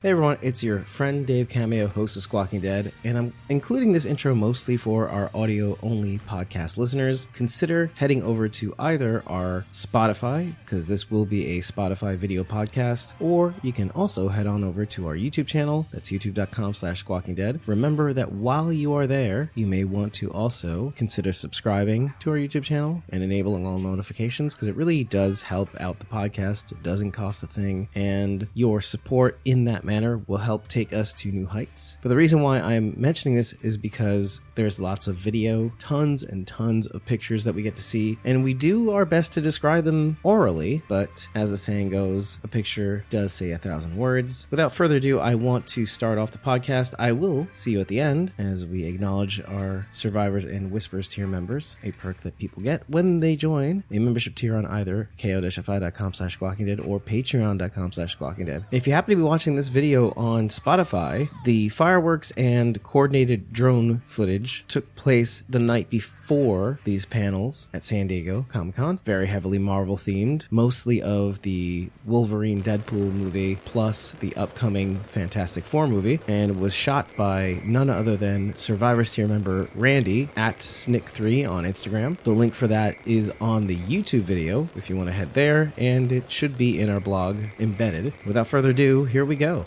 Hey everyone, it's your friend Dave Cameo, host of Squawking Dead, and I'm including this intro mostly for our audio-only podcast listeners. Consider heading over to either our Spotify, because this will be a Spotify video podcast, or you can also head on over to our YouTube channel. That's youtube.com/squawkingdead. Remember that while you are there, you may want to also consider subscribing to our YouTube channel and enabling all notifications, because it really does help out the podcast. It doesn't cost a thing, and your support in that manner will help take us to new heights. But the reason why I'm mentioning this is because there's lots of video, tons and tons of pictures that we get to see, and we do our best to describe them orally, but as the saying goes, a picture does say 1,000 words. Without further ado, I want to start off the podcast. I will see you at the end as we acknowledge our Survivors and Whispers tier members, a perk that people get when they join a membership tier on either ko-fi.com/squawkingdead or patreon.com/squawkingdead. If you happen to be watching this video on Spotify, the fireworks and coordinated drone footage took place the night before these panels at San Diego Comic-Con. Very heavily Marvel themed, mostly of the Wolverine Deadpool movie plus the upcoming Fantastic Four movie, and was shot by none other than Survivors tier member Randy at Snick3 on Instagram. The link for that is on the YouTube video if you want to head there, and it should be in our blog embedded. Without further ado, here we go.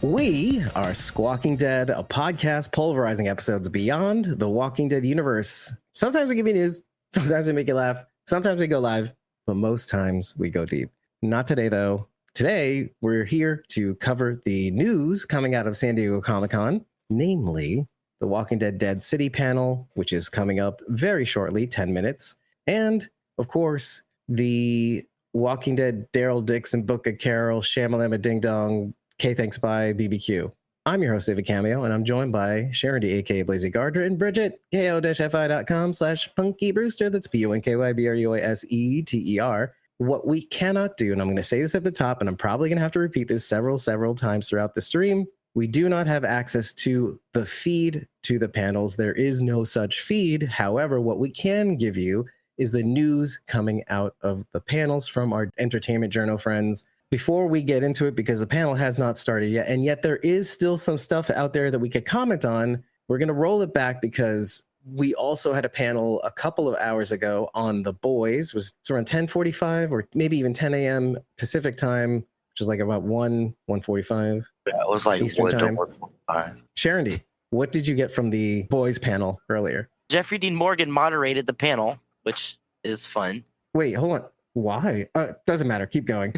We are Squawking Dead, a podcast pulverizing episodes beyond the Walking Dead universe. Sometimes we give you news, sometimes we make you laugh, sometimes we go live, but most times we go deep. Not today, though. Today, we're here to cover the news coming out of San Diego Comic-Con, namely the Walking Dead Dead City panel, which is coming up very shortly, 10 minutes, and, of course, the Walking Dead Daryl, Dixon, Book of Carol, Shamalama Ding Dong, K Thanks Bye BBQ. I'm your host, David Cameo, and I'm joined by Sharon D, aka Blazy Gardner, and Bridget, ko-fi.com/punkybrewster. That's PUNKYBRUASETER. What we cannot do, and I'm going to say this at the top, and I'm probably going to have to repeat this several times throughout the stream, we do not have access to the feed to the panels. There is no such feed. However, what we can give you is the news coming out of the panels from our entertainment journal friends. Before we get into it, because the panel has not started yet, and yet there is still some stuff out there that we could comment on, we're going to roll it back because we also had a panel a couple of hours ago on The Boys. It was around 10:45 or maybe even 10 a.m. Pacific time, which is like about 1:45. Yeah, it was like Eastern time. 1:45. Sharon D, what did you get from the Boys panel earlier? Jeffrey Dean Morgan moderated the panel, which is fun. Wait, hold on. Why? Doesn't matter. Keep going.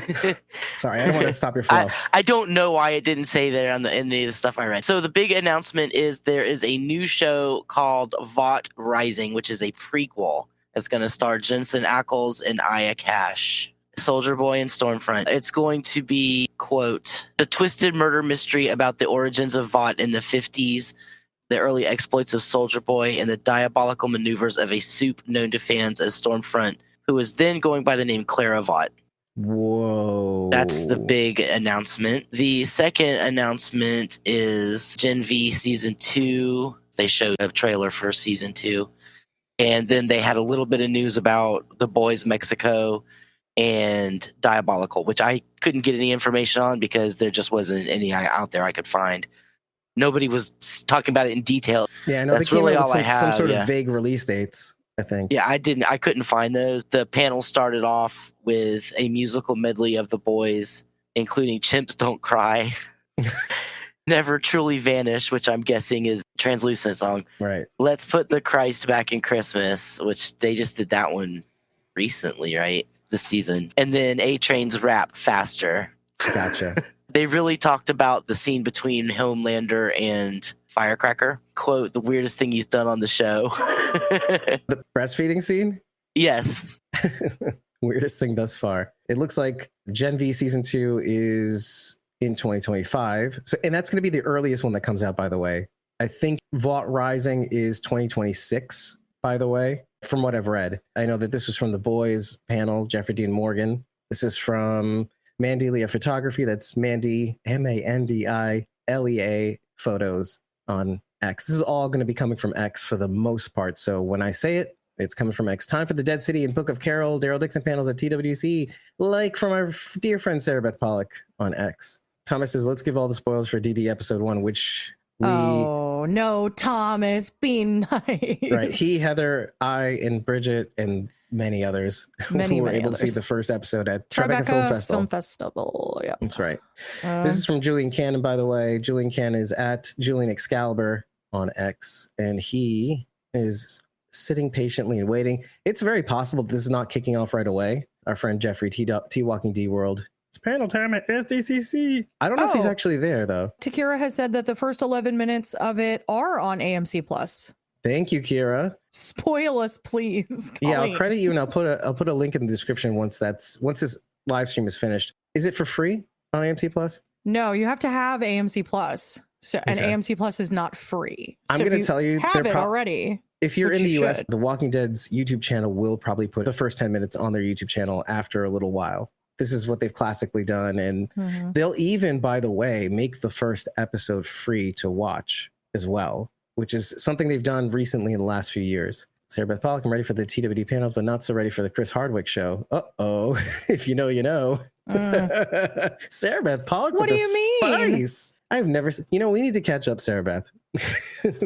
Sorry, I don't want to stop your flow. I don't know why it didn't say there in any of the stuff I read. So the big announcement is there is a new show called Vought Rising, which is a prequel. It's going to star Jensen Ackles and Aya Cash, Soldier Boy and Stormfront. It's going to be, quote, the twisted murder mystery about the origins of Vought in the 50s, the early exploits of Soldier Boy, and the diabolical maneuvers of a soup known to fans as Stormfront, who is then going by the name Clara Vought. Whoa. That's the big announcement. The second announcement is Gen V Season 2. They showed a trailer for Season 2. And then they had a little bit of news about The Boys Mexico and Diabolical, which I couldn't get any information on because there just wasn't any out there I could find. Nobody was talking about it in detail. Yeah, I know that's they came really out all with I have. Some sort of vague release dates, I think. Yeah, I couldn't find those. The panel started off with a musical medley of The Boys, including Chimps Don't Cry, Never Truly Vanish, which I'm guessing is Translucent song. Right. Let's Put the Christ Back in Christmas, which they just did that one recently, right? This season. And then A-Train's Rap Faster. Gotcha. They really talked about the scene between Homelander and Firecracker. Quote, the weirdest thing he's done on the show. The breastfeeding scene? Yes. Weirdest thing thus far. It looks like Gen V Season 2 is in 2025. And that's going to be the earliest one that comes out, by the way. I think Vought Rising is 2026, by the way. from what I've read. I know that this was from the Boys panel, Jeffrey Dean Morgan. This is from Mandilia Photography. That's Mandy, Mandilea photos on X. This is all going to be coming from X for the most part. So when I say it, it's coming from X. Time for the Dead City and Book of Carol, Daryl Dixon panels at TWDC, like from our dear friend Sarah Beth Pollock on X. Thomas says, let's give all the spoilers for DD episode 1, which we... Oh, no, Thomas, be nice. Right. He, Heather, I, and Bridget, and many others who were able to see the first episode at Tribeca Film Festival. Yeah, that's right. This is from Julian Cannon, by the way. Julian Cannon is at Julian Excalibur on X, and he is sitting patiently and waiting. It's very possible this is not kicking off right away. Our friend Jeffrey T Walking D World. It's panel time at SDCC. I don't know if he's actually there though. Takira has said that the first 11 minutes of it are on AMC Plus. Thank you, Kira. Spoil us, please. Yeah, I'll credit you, and I'll put a link in the description once this live stream is finished. Is it for free on AMC Plus? No, you have to have AMC Plus. So, and AMC Plus is not free. I'm going to tell you, have it already. If you're in the US, The Walking Dead's YouTube channel will probably put the first 10 minutes on their YouTube channel after a little while. This is what they've classically done, and they'll even, by the way, make the first episode free to watch as well, which is something they've done recently in the last few years. Sarah Beth Pollock, I'm ready for the TWD panels, but not so ready for the Chris Hardwick show. Uh-oh. If you know, you know. Sarah Beth Pollock, what do you mean? Spice. I've never seen, we need to catch up, Sarah Beth.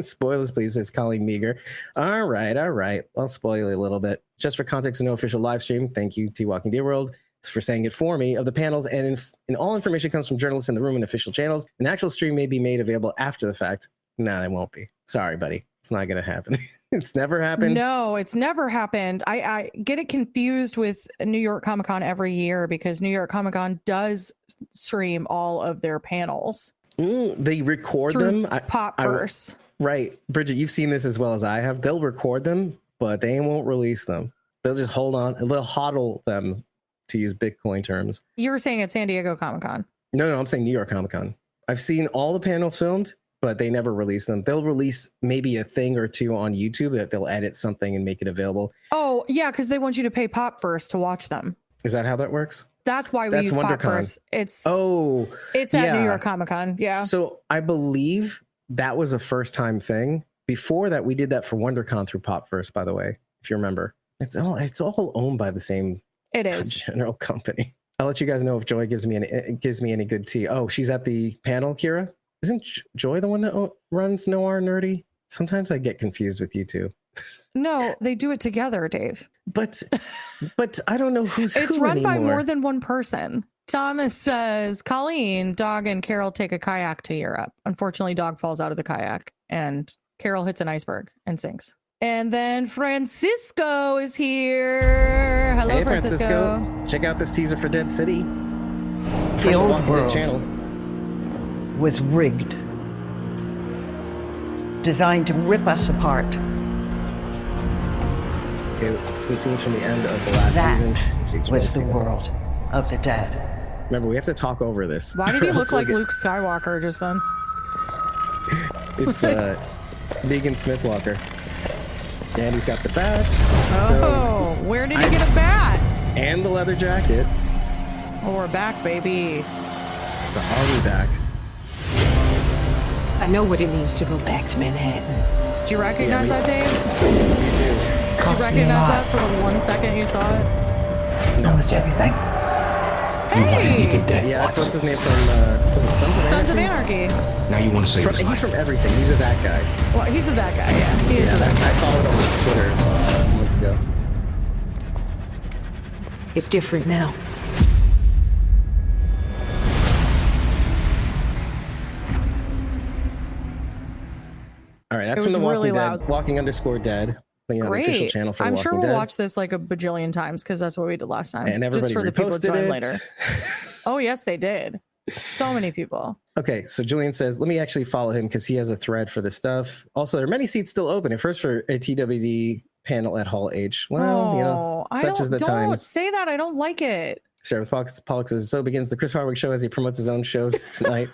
Spoilers, please, says Colleen Meager. All right. I'll spoil you a little bit. Just for context, no official live stream. Thank you, T Walking Deer World, for saying it for me, of the panels, and all information comes from journalists in the room and official channels. An actual stream may be made available after the fact. No, it won't be. Sorry, buddy. It's not going to happen. It's never happened. No, it's never happened. I get it confused with New York Comic Con every year because New York Comic Con does stream all of their panels. They record them. Popverse. Right. Bridget, you've seen this as well as I have. They'll record them, but they won't release them. They'll just hold on. They'll hodl them, to use Bitcoin terms. You were saying at San Diego Comic Con. No, I'm saying New York Comic Con. I've seen all the panels filmed, but they never release them. They'll release maybe a thing or two on YouTube that they'll edit something and make it available. Oh, yeah, because they want you to pay Popverse to watch them. Is that how that works? That's why we use Popverse. It's at New York Comic Con. Yeah. So I believe that was a first time thing. Before that, we did that for WonderCon through Popverse, by the way, if you remember. It's all owned by the same general company. I'll let you guys know if Joy gives me any good tea. Oh, she's at the panel, Kira? Isn't Joy the one that runs Noir Nerdy? Sometimes I get confused with you two. No, they do it together, Dave. But I don't know who's it's who run anymore. by more than one person. Thomas says, Colleen, Dog, and Carol take a kayak to Europe. Unfortunately, Dog falls out of the kayak and Carol hits an iceberg and sinks. And then Francisco is here. Hello, hey, Francisco. Check out this teaser for Dead City. The old world channel was rigged, designed to rip us apart. Okay, some scenes from the end of the last season. That was the world of the dead. Remember, we have to talk over this. Why did he look like Luke Skywalker just then? It's Negan Smithwalker. And he's got the bats. Oh, so where did he get a bat? And the leather jacket. Oh, we're back, baby. The Army back. I know what it means to go back to Manhattan. Do you recognize that, Dave? Me too. It's Did you cost me a recognize lot. that for the 1 second you saw it? Almost everything. Hey! Yeah, that's what's his name from, was it Sons of Anarchy? Now you want to save his life. He's from everything. He's a that guy. Well, he's a that guy, yeah. He is a that guy. I followed him on Twitter months ago. It's different now. All right, that's It from The was Walking really Dead. loud. Walking_dead. The official channel for I'm Walking sure we'll Dead. watch this like a bajillion times because that's what we did last time. And everybody just for the people that reposted join it. later. Oh, yes, they did. So many people. Okay, so Julian says, let me actually follow him because he has a thread for this stuff. Also, there are many seats still open. At first for a TWD panel at Hall H. Well, such is the times. Don't say that. I don't like it. Sarah Pollock says, so begins the Chris Hardwick show as he promotes his own shows tonight.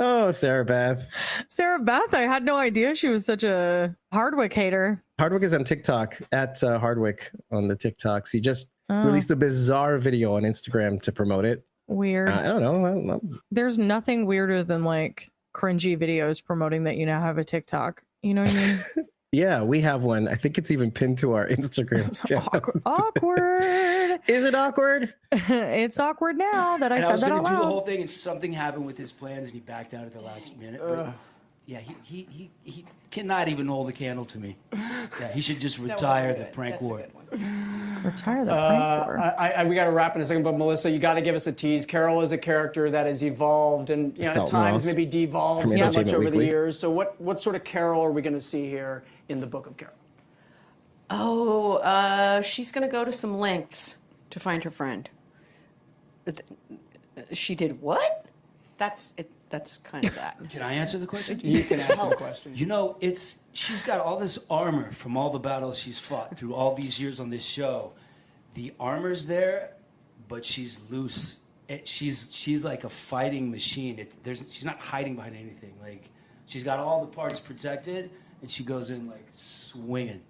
Oh, Sarah Beth. Sarah Beth, I had no idea she was such a Hardwick hater. Hardwick is on TikTok at Hardwick on the TikToks. He just Oh, released a bizarre video on Instagram to promote it. weird. I don't know. There's nothing weirder than like cringy videos promoting that you now have a TikTok. You know what I mean? Yeah, we have one. I think it's even pinned to our Instagram. It's awkward. Is it awkward? It's awkward now that I And said was that gonna out do the loud. whole thing, and something happened with his plans, and he backed out at the last minute. But yeah, he cannot even hold a candle to me. Yeah, he should just retire the prank war. Retire the prank war. We got to wrap in a second, but Melissa, you got to give us a tease. Carol is a character that has evolved and at Dalton times Ross maybe devolved from so much Entertainment over the Weekly. years. So what sort of Carol are we going to see here in the Book of Carol? Oh, she's going to go to some lengths to find her friend. She did what? That's it. That's kind of that. Can I answer the question? You can answer the question. You know, she's got all this armor from all the battles she's fought through all these years on this show. The armor's there, but she's loose. She's like a fighting machine. She's not hiding behind anything. Like, she's got all the parts protected, and she goes in like swinging.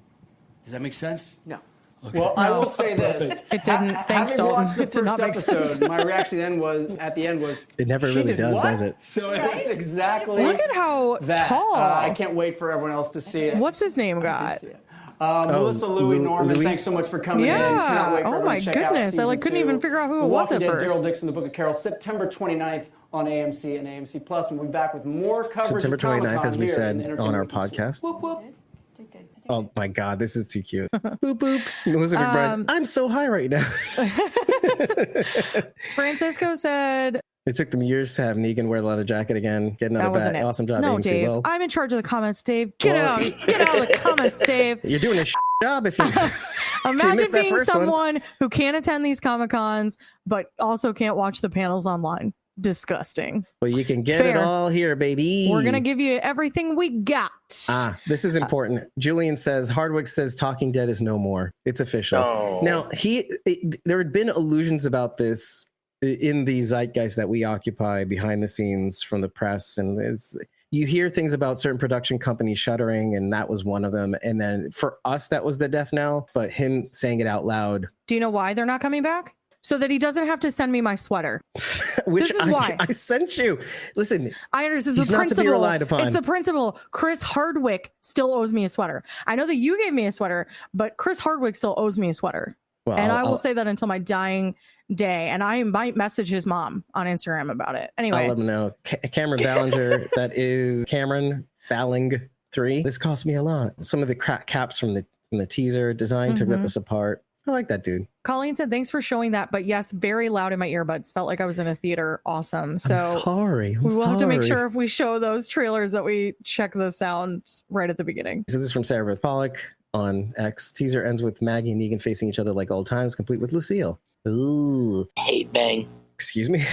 Does that make sense? No. Okay. Well, I will say this. It didn't. Thanks, Having Dalton. watched the It did not make first episode, sense. my reaction then was, at the end was, It never she really did does, what? does it? So it was exactly Look at how that. tall. I can't wait for everyone else to see it. What's his name got? Melissa, Louie, Norman, Louis? thanks so much for coming in. Yeah. Cannot wait for Oh everyone my to check out goodness. I season couldn't 2. even figure out who The it was Walking at Dead, first. Daryl Dixon, The Book of Carol, September 29th on AMC and AMC Plus, and we'll be back with more coverage September of Comic-Con 29th, as we here said in the on our Entertainment Weekly. podcast. Whoop, whoop. Oh my God, this is too cute. Boop, boop. Melissa McBride, I'm so high right now. Francisco said It took them years to have Negan wear the leather jacket again. Get another that wasn't bat. it. Awesome job, No, AMC. Dave. Well, I'm in charge of the comments, Dave. Get Well- out of the comments, Dave. you're doing a job if you. Imagine missed that being first one. someone who can't attend these Comic-Cons, but also can't watch the panels online. Disgusting. Well, you can get Fair. it all here, baby. We're going to give you everything we got. This is important. Julian says Hardwick says Talking Dead is no more. It's official. Oh. Now, there had been illusions about this in the zeitgeist that we occupy behind the scenes from the press, and you hear things about certain production companies shuttering, and that was one of them. And then for us, that was the death knell. But him saying it out loud, Do you know why they're not coming back? So that he doesn't have to send me my sweater. which This is why. I sent you. Listen, I understand He's the not to be principle. relied upon. It's the principle. Chris Hardwick still owes me a sweater. I know that you gave me a sweater, but Chris Hardwick still owes me a sweater. well, And I will I'll- say that until my dying day. And I might message his mom on Instagram about it. I'll Anyway, let him know. Cameron Ballinger, that is Cameron Balling 3. This cost me a lot. Some of the caps from the teaser designed to rip Mhm. us apart. I like that dude. Colleen said, thanks for showing that. But yes, very loud in my earbuds. Felt like I was in a theater. Awesome. So I'm sorry. we will have to make sure if we show those trailers that we check the sound right at the beginning. So this is from Sarah Beth Pollock on X. Teaser ends with Maggie and Negan facing each other like old times, complete with Lucille. Ooh. Hate bang. Excuse me.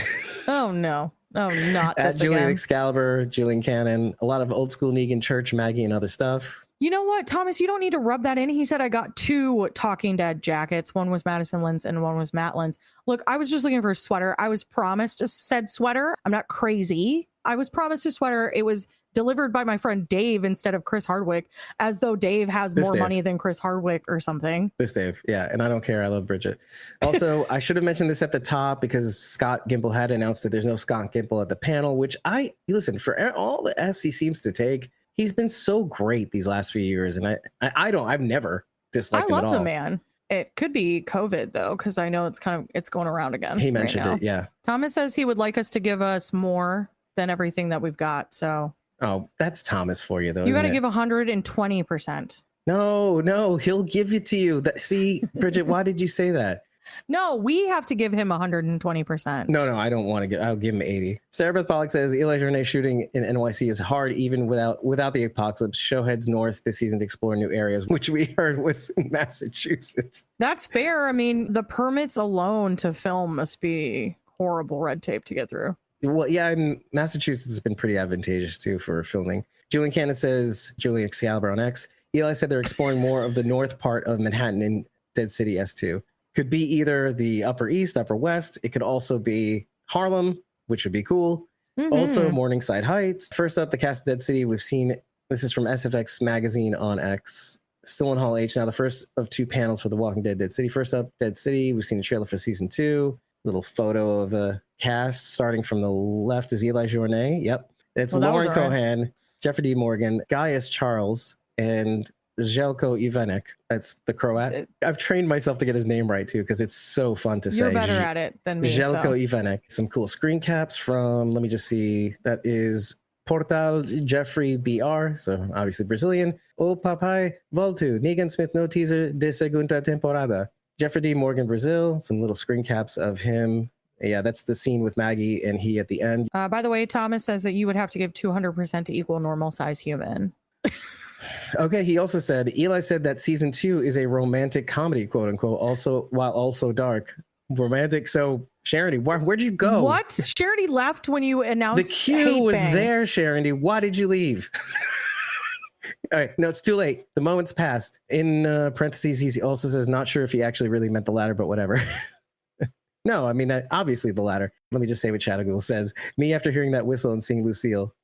Oh, no. Oh, not At this Julian again. Excalibur, Julian Cannon, a lot of old school Negan, Church, Maggie, and other stuff. You know what, Thomas? You don't need to rub that in. He said I got 2 Talking Dead jackets. One was Madison Lynn's and one was Matt Lynn's. Look, I was just looking for a sweater. I was promised a said sweater. I'm not crazy. I was promised a sweater. It was delivered by my friend Dave instead of Chris Hardwick, as though Dave has This more Dave. money than Chris Hardwick or something. This Dave. Yeah. And I don't care. I love Bridget. Also, I should have mentioned this at the top because Scott Gimple had announced that there's no Scott Gimple at the panel, which listen, for all the S he seems to take, he's been so great these last few years. And I've never disliked I him at love all. the man. It could be COVID though, because I know it's going around again. He right mentioned now. it. Yeah. Thomas says he would like us to give us more than everything that we've got. So Oh, that's Thomas for you though. you got to isn't it? give 120%. No, he'll give it to you. See, Bridget, why did you say that? No, we have to give him 120%. No, I don't want to I'll give him 80. Sarah Beth Pollock says Eli Journey shooting in NYC is hard even without the apocalypse. Show heads north this season to explore new areas, which we heard was in Massachusetts. That's fair. I mean, the permits alone to film must be horrible red tape to get through. Well, yeah, and Massachusetts has been pretty advantageous too for filming. Julian Cannon says, Julian Excalibur on X. Eli said they're exploring more of the north part of Manhattan in Dead City S2. Could be either the Upper East, Upper West. It could also be Harlem, which would be cool. Also, Morningside Heights. First up, the cast of Dead City. We've seen, this is from SFX Magazine on X. Still in Hall H now, the first of 2 panels for The Walking Dead Dead City. First up, Dead City. We've seen a trailer for season 2. Little photo of the cast. Starting from the left is Eli Journay. Yep. It's Lauren Cohan, Jeffrey D. Morgan, Gaius Charles, and Željko Ivanek. That's the Croat. I've trained myself to get his name right too, because it's so fun to say. You're better at it than me. Željko Ivanek. Some cool screen caps from, let me just see, that is Portal Jeffrey BR, so obviously Brazilian. O Papai Voltu, Negan Smith, no teaser de segunda temporada. Jeffrey D. Morgan, Brazil. Some little screen caps of him. Yeah, that's the scene with Maggie and he at the end. By the way, Thomas says that you would have to give 200% to equal normal size human. Okay, he also said, Eli said that season 2 is a romantic comedy, quote unquote, also while also dark. Romantic. So, Charity, where'd you go? What? Charity left when you announced the queue was there, Charity. Why did you leave? All right, no, it's too late. The moment's passed. In parentheses, he also says, not sure if he actually really meant the latter, but whatever. No, I mean, obviously the latter. Let me just say what Shadowghoul says. Me after hearing that whistle and seeing Lucille.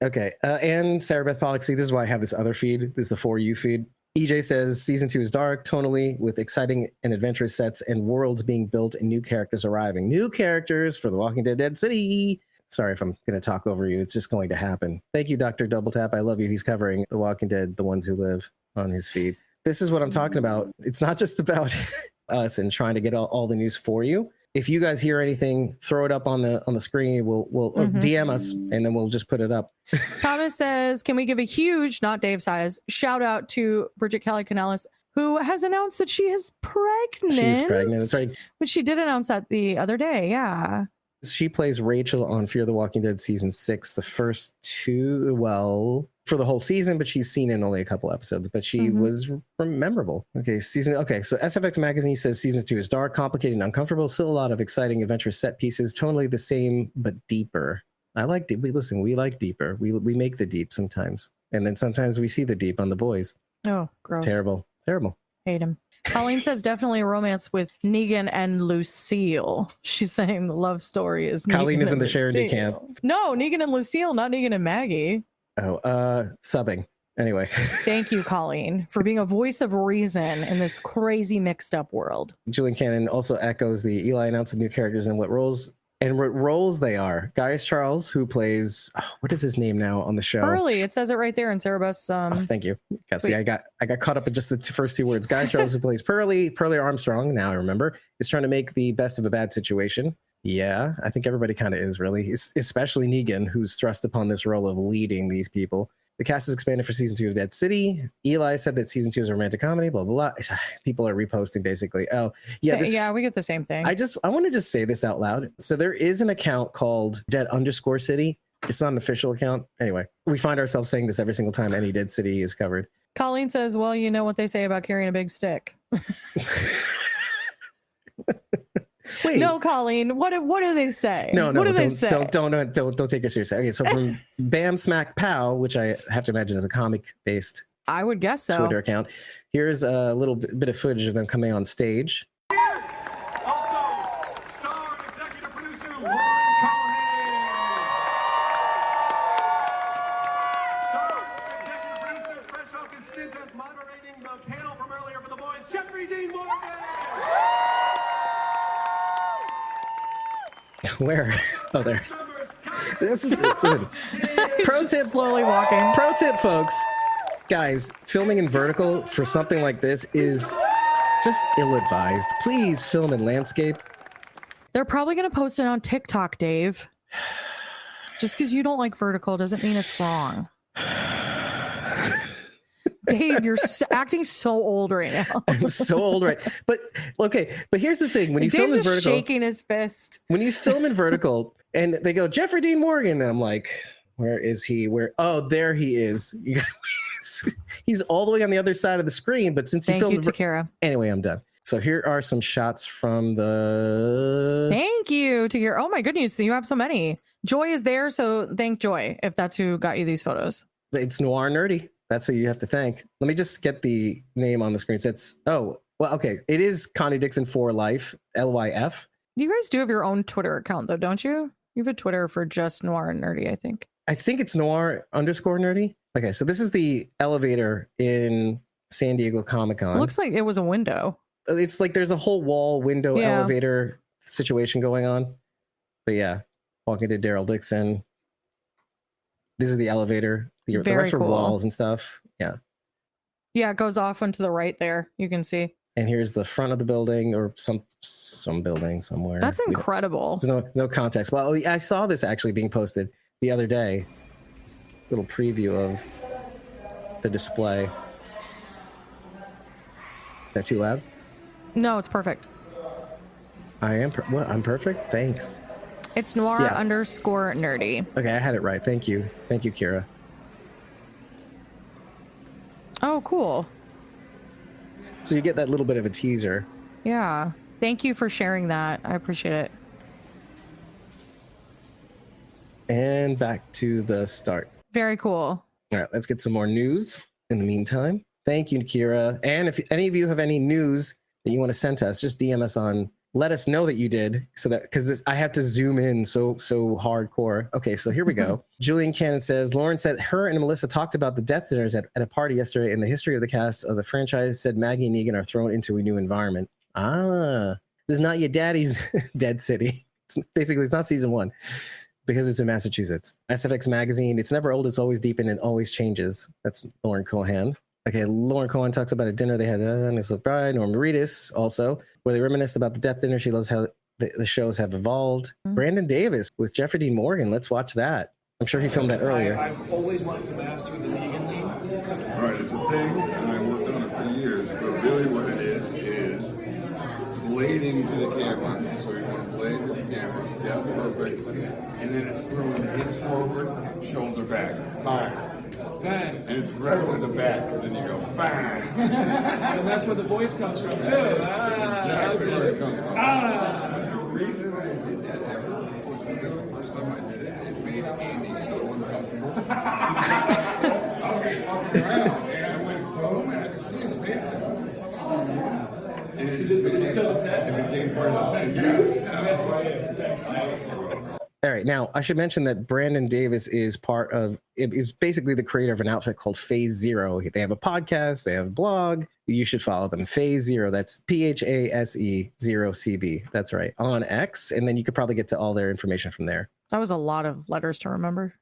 Okay, and Sarah Beth Pollock. See, this is why I have this other feed. This is the For You feed. EJ says season 2 is dark, tonally, with exciting and adventurous sets and worlds being built and new characters arriving. New characters for The Walking Dead Dead City. Sorry if I'm going to talk over you. It's just going to happen. Thank you, Dr. Double Tap. I love you. He's covering The Walking Dead, The Ones Who Live on his feed. This is what I'm talking about. It's not just about us and trying to get all the news for you. If you guys hear anything, throw it up on the screen. We'll DM us and then we'll just put it up. Thomas says, can we give a huge, not Dave size, shout out to Bridget Kelly Canellis, who has announced that she is pregnant. She's pregnant. That's right. But she did announce that the other day. Yeah. She plays Rachel on Fear the Walking Dead season 6, the first 2, well, for the whole season, but she's seen in only a couple episodes, but she was memorable. Okay, so SFX Magazine says season 2 is dark, complicated, and uncomfortable. Still a lot of exciting adventurous set pieces, tonally the same, but deeper. I like deep. We like deeper. We make the deep sometimes. And then sometimes we see the deep on The Boys. Oh, gross. Terrible. Hate him. Colleen says definitely a romance with Negan and Lucille. She's saying the love story is Colleen Negan is in and the Charity Lucille. camp. No, Negan and Lucille, not Negan and Maggie. Oh, subbing. Anyway. Thank you, Colleen, for being a voice of reason in this crazy mixed up world. Julian Cannon also echoes the Eli announced the new characters and what roles they are. Gaius Charles, who plays, what is his name now on the show? Pearly. It says it right there in Cerebus. Thank you. See, I got caught up in just the first 2 words. Gaius Charles, who plays Pearly Armstrong, now I remember, is trying to make the best of a bad situation. Yeah, I think everybody kind of is, really, especially Negan, who's thrust upon this role of leading these people. The cast is expanded for season 2 of Dead City. Eli said that season 2 is a romantic comedy, blah, blah, blah. People are reposting, basically. Oh, yeah. We get the same thing. I want to just say this out loud. So there is an account called Dead_City. It's not an official account. Anyway, we find ourselves saying this every single time any Dead City is covered. Colleen says, well, you know what they say about carrying a big stick. Wait. No, Colleen. What do they say? No. What do they say? Don't take it seriously. Okay, so from Bam Smack Pow, which I have to imagine is a comic-based, I would guess so, Twitter account. Here's a little bit of footage of them coming on stage. Also, star executive producer Lauren Cohan. Star executive producer, fresh off his stint as moderating the panel from earlier for The Boys, Jeffrey D. Morgan. Where? Oh, there. This is listen, pro tip. Slowly walking. Pro tip, folks. Guys, filming in vertical for something like this is just ill-advised. Please film in landscape. They're probably going to post it on TikTok, Dave. Just because you don't like vertical doesn't mean it's wrong. Dave, you're acting so old right now. I'm so old, right? But okay, but here's the thing: when you film in vertical, shaking his fist. When you film in vertical, and they go Jeffrey Dean Morgan, and I'm like, where is he? Where? Oh, there he is. He's all the way on the other side of the screen. But since you filmed, Takara. Anyway, I'm done. So here are some shots from the. Thank you, Takara. Oh my goodness, you have so many. Joy is there, so thank Joy if that's who got you these photos. It's Noir Nerdy. That's who you have to thank. Let me just get the name on the screen. Okay. It is Connie Dixon for Life, LYF. You guys do have your own Twitter account, though, don't you? You have a Twitter for just Noir and Nerdy, I think. I think it's noir_nerdy. Okay, so this is the elevator in San Diego Comic-Con. It looks like it was a window. It's like there's a whole wall window elevator situation going on. But yeah, walking to Daryl Dixon. This is the elevator. The rest are walls and stuff. Yeah. Yeah, it goes off into the right there. You can see. And here's the front of the building, or some building somewhere. That's incredible. There's no context. Well, I saw this actually being posted the other day. Little preview of the display. Is that too loud? No, it's perfect. I'm perfect? Thanks. It's noir_nerdy. Okay, I had it right. Thank you, Kira. Oh, cool. So you get that little bit of a teaser. Yeah. Thank you for sharing that. I appreciate it. And back to the start. Very cool. All right, let's get some more news in the meantime. Thank you, Kira. And if any of you have any news that you want to send to us, just DM us on. Let us know that you did, so that because I have to zoom in so hardcore. Okay, so here we go. Julian Cannon says Lauren said her and Melissa talked about the death dinners at a party yesterday, and the history of the cast of the franchise said Maggie and Negan are thrown into a new environment. This is not your daddy's Dead City. It's not season 1 because it's in Massachusetts. SFX magazine. It's never old. It's always deep, and it always changes. That's Lauren Cohan. Okay, Lauren Cohen talks about a dinner they had Miss Bride, Norma Reedus also, where they reminisced about the death dinner. She loves how the shows have evolved. Brandon Davis with Jeffrey Dean Morgan. Let's watch that. I'm sure he filmed that earlier. I've always wanted to master the Negan lean. All right, it's a thing, and I worked on it for years, but really what it is blading to the camera. So you want to blade to the camera. Yeah, perfect. And then it's throwing hips forward, shoulder back. Fine. Bang. And it's right with the back, and then you go bang. And that's where the voice comes from, too. That's exactly where it comes from. The reason I did that ever was because the first time I did it, it made Andy so uncomfortable. I was walking around, and I went boom, and I could see his face. And it became part of the thing. All right, now I should mention that Brandon Davis is basically the creator of an outfit called Phase Zero. They have a podcast, they have a blog. You should follow them. Phase Zero, that's PHASE 0CB. That's right, on X. And then you could probably get to all their information from there. That was a lot of letters to remember.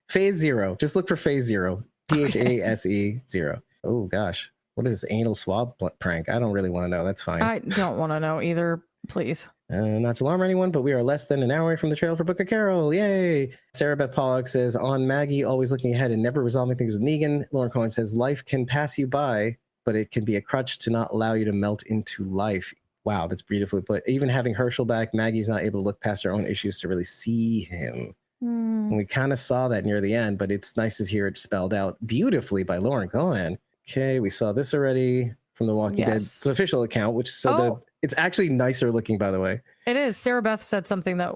Phase Zero, just look for Phase Zero, PHASE 0. Oh gosh, what is this anal swab prank? I don't really want to know. That's fine. I don't want to know either, please. Not to alarm anyone, but we are less than an hour away from the trailer for Book of Carol. Yay! Sarah Beth Pollock says, on Maggie, always looking ahead and never resolving things with Negan. Lauren Cohen says, life can pass you by, but it can be a crutch to not allow you to melt into life. Wow, that's beautifully put. Even having Herschel back, Maggie's not able to look past her own issues to really see him. And we kind of saw that near the end, but it's nice to hear it spelled out beautifully by Lauren Cohen. Okay, we saw this already from the Walking Dead's official account, which it's actually nicer looking, by the way. It is. Sarah Beth said something that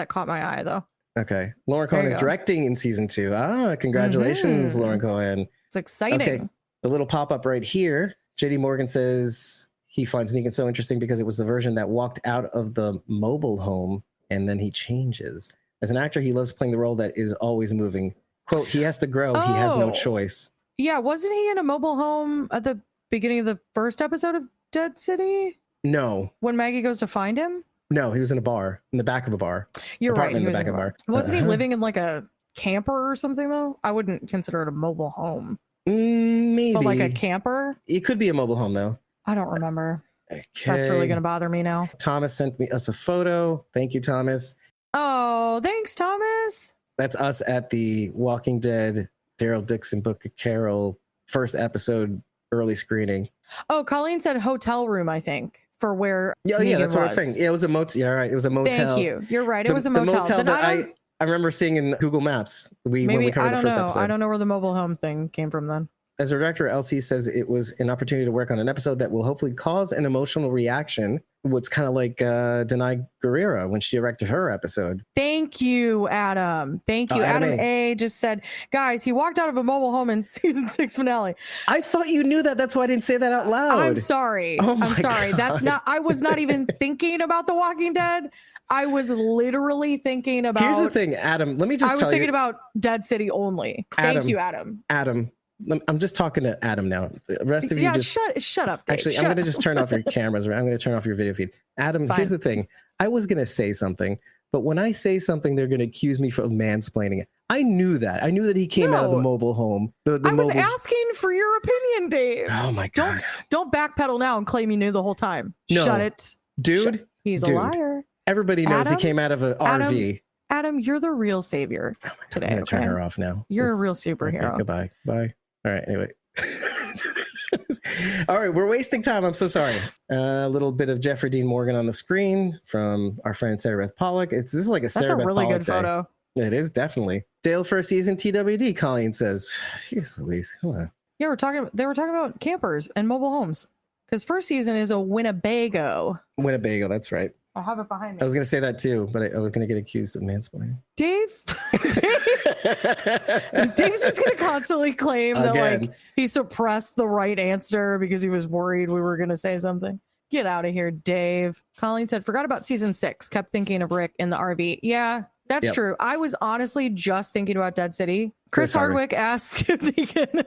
caught my eye, though. Okay. Lauren Cohen is directing in season 2. Congratulations, Lauren Cohen. It's exciting. Okay. The little pop-up right here. JD Morgan says he finds Negan so interesting because it was the version that walked out of the mobile home and then he changes. As an actor, he loves playing the role that is always moving. Quote, he has to grow. He has no choice. Yeah. Wasn't he in a mobile home at the beginning of the first episode of Dead City? No. When Maggie goes to find him? No, he was in a bar, in the back of a bar. You're right. In the back of a bar. Wasn't he living in like a camper or something, though? I wouldn't consider it a mobile home. Maybe. But like a camper? It could be a mobile home, though. I don't remember. Okay. That's really going to bother me now. Thomas sent us a photo. Thank you, Thomas. Oh, thanks, Thomas. That's us at the Walking Dead Daryl Dixon Book of Carol first episode early screening. Oh, Colleen said hotel room, I think, for where yeah, that's what I was saying. Yeah, it was a motel. Yeah, right. It was a motel. Thank you. You're right. It was a motel. The motel that I remember seeing in Google Maps when we covered the first episode. I don't know where the mobile home thing came from then. As our director, LC says it was an opportunity to work on an episode that will hopefully cause an emotional reaction. What's kind of like Denai Guerrera when she directed her episode. Thank you, Adam. Thank you. Adam A. just said, guys, he walked out of a mobile home in season 6 finale. I thought you knew that. That's why I didn't say that out loud. I'm sorry. Oh my I'm sorry. God. I was not even thinking about The Walking Dead. I was literally thinking about. Here's the thing, Adam. Let me just I was tell thinking you. about Dead City only. Adam, Thank you, Adam. Adam, I'm just talking to Adam now. The rest of you just shut up, Dave. Actually, I'm going to just turn off your cameras. Right? I'm going to turn off your video feed. Adam, Fine. here's the thing. I was going to say something, but when I say something, they're going to accuse me of mansplaining it. I knew that. I knew that he came out of the mobile home. I was asking for your opinion, Dave. Oh my God. Don't backpedal now and claim you knew the whole time. No. Shut it. Dude. He's a liar. Everybody knows Adam? he came out of an RV. Adam, you're the real savior today. I'm going to turn her off now. You're a real superhero. Okay, goodbye. Bye. All right. Anyway. All right. We're wasting time. I'm so sorry. A little bit of Jeffrey Dean Morgan on the screen from our friend Sarah Beth Pollock. This is like a Sarah That's a Beth really Pollock good day. photo. It is definitely. Dale first season TWD, Colleen says. Jeez Louise. Come on. Yeah, they were talking about campers and mobile homes. Because first season is a Winnebago. Winnebago, that's right. I'll have it behind me. I was going to say that too, but I was going to get accused of mansplaining. Dave's just going to constantly claim that like he suppressed the right answer because he was worried we were going to say something. Get out of here, Dave. Colleen said, forgot about season 6. Kept thinking of Rick in the RV. Yeah, that's true. I was honestly just thinking about Dead City. Chris Hardwick asked if he can...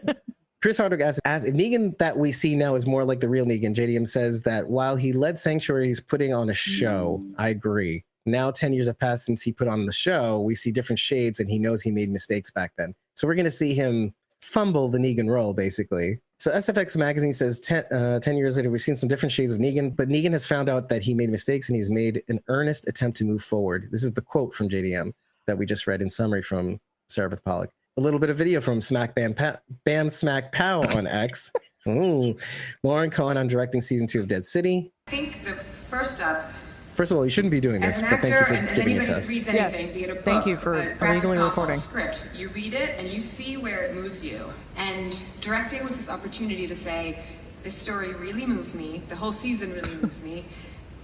Chris Hardwick asks, if Negan that we see now is more like the real Negan. JDM says that while he led Sanctuary, he's putting on a show. I agree. Now 10 years have passed since he put on the show. We see different shades, and he knows he made mistakes back then. So we're going to see him fumble the Negan role, basically. So SFX Magazine says 10 years later, we've seen some different shades of Negan, but Negan has found out that he made mistakes, and he's made an earnest attempt to move forward. This is the quote from JDM that we just read in summary from Sarah Beth Pollock. A little bit of video from Smack Bam Smack Pow on X. Ooh. Lauren Cohen on directing season 2 of Dead City. I think the first up. First of all, you shouldn't be doing this, but thank you for giving it to us. Reads anything, be it a book, thank you for illegally recording. Script. You read it and you see where it moves you. And directing was this opportunity to say, this story really moves me. The whole season really moves me.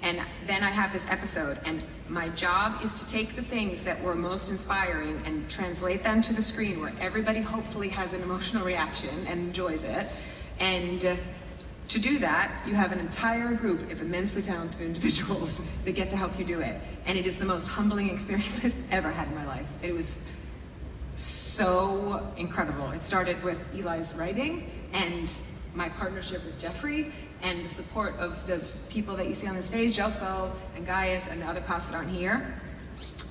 And then I have this episode, and my job is to take the things that were most inspiring and translate them to the screen where everybody hopefully has an emotional reaction and enjoys it. And to do that, you have an entire group of immensely talented individuals that get to help you do it. And it is the most humbling experience I've ever had in my life. It was so incredible. It started with Eli's writing and my partnership with Jeffrey, and the support of the people that you see on the stage, Joko and Gaius and the other casts that aren't here.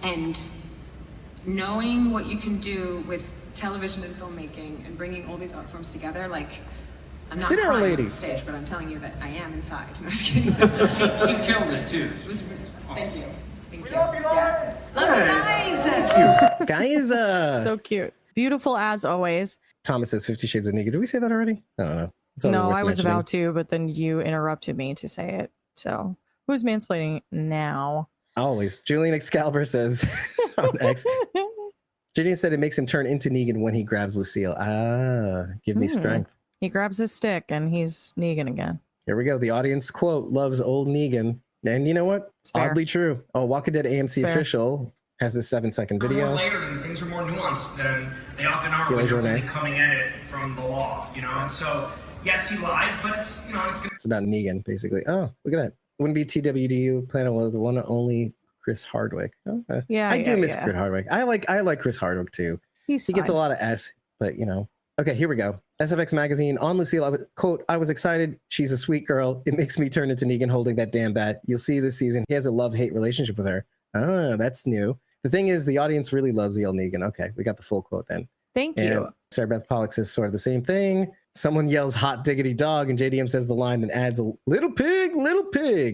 And knowing what you can do with television and filmmaking and bringing all these art forms together, like, I'm not Sit down, crying lady. on stage, but I'm telling you that I am inside. No, I'm just kidding. she killed it too. It was, thank you. Thank you. Yeah. Love you guys. Guys, so cute. Beautiful as always. Thomas says 50 Shades of Negan. Did we say that already? I don't know. No, I was about to, but then you interrupted me to say it. So who's mansplaining now? Always. Julian Excalibur says on X. Julian said it makes him turn into Negan when he grabs Lucille. Give me strength. He grabs his stick and he's Negan again. Here we go. The audience quote loves old Negan. And you know what? It's oddly true. Oh, Walking Dead AMC official has this 7-second video. More layered and things are more nuanced than they often are when you're really coming at it from the law, you know? And so, yes, he lies, but it's, you know, it's about Negan, basically. Oh, look at that. Wouldn't be TWDU, Planet One, the one and only Chris Hardwick. Oh, I do miss Chris Hardwick. I like Chris Hardwick too. He gets a lot of S, but you know. Okay, here we go. SFX Magazine on Lucille. Quote, I was excited. She's a sweet girl. It makes me turn into Negan holding that damn bat. You'll see this season. He has a love-hate relationship with her. Ah, that's new. The thing is, the audience really loves the old Negan. Okay, we got the full quote then. Thank you. Sarah Beth Pollock says sort of the same thing. Someone yells hot diggity dog, and JDM says the line and adds a little pig.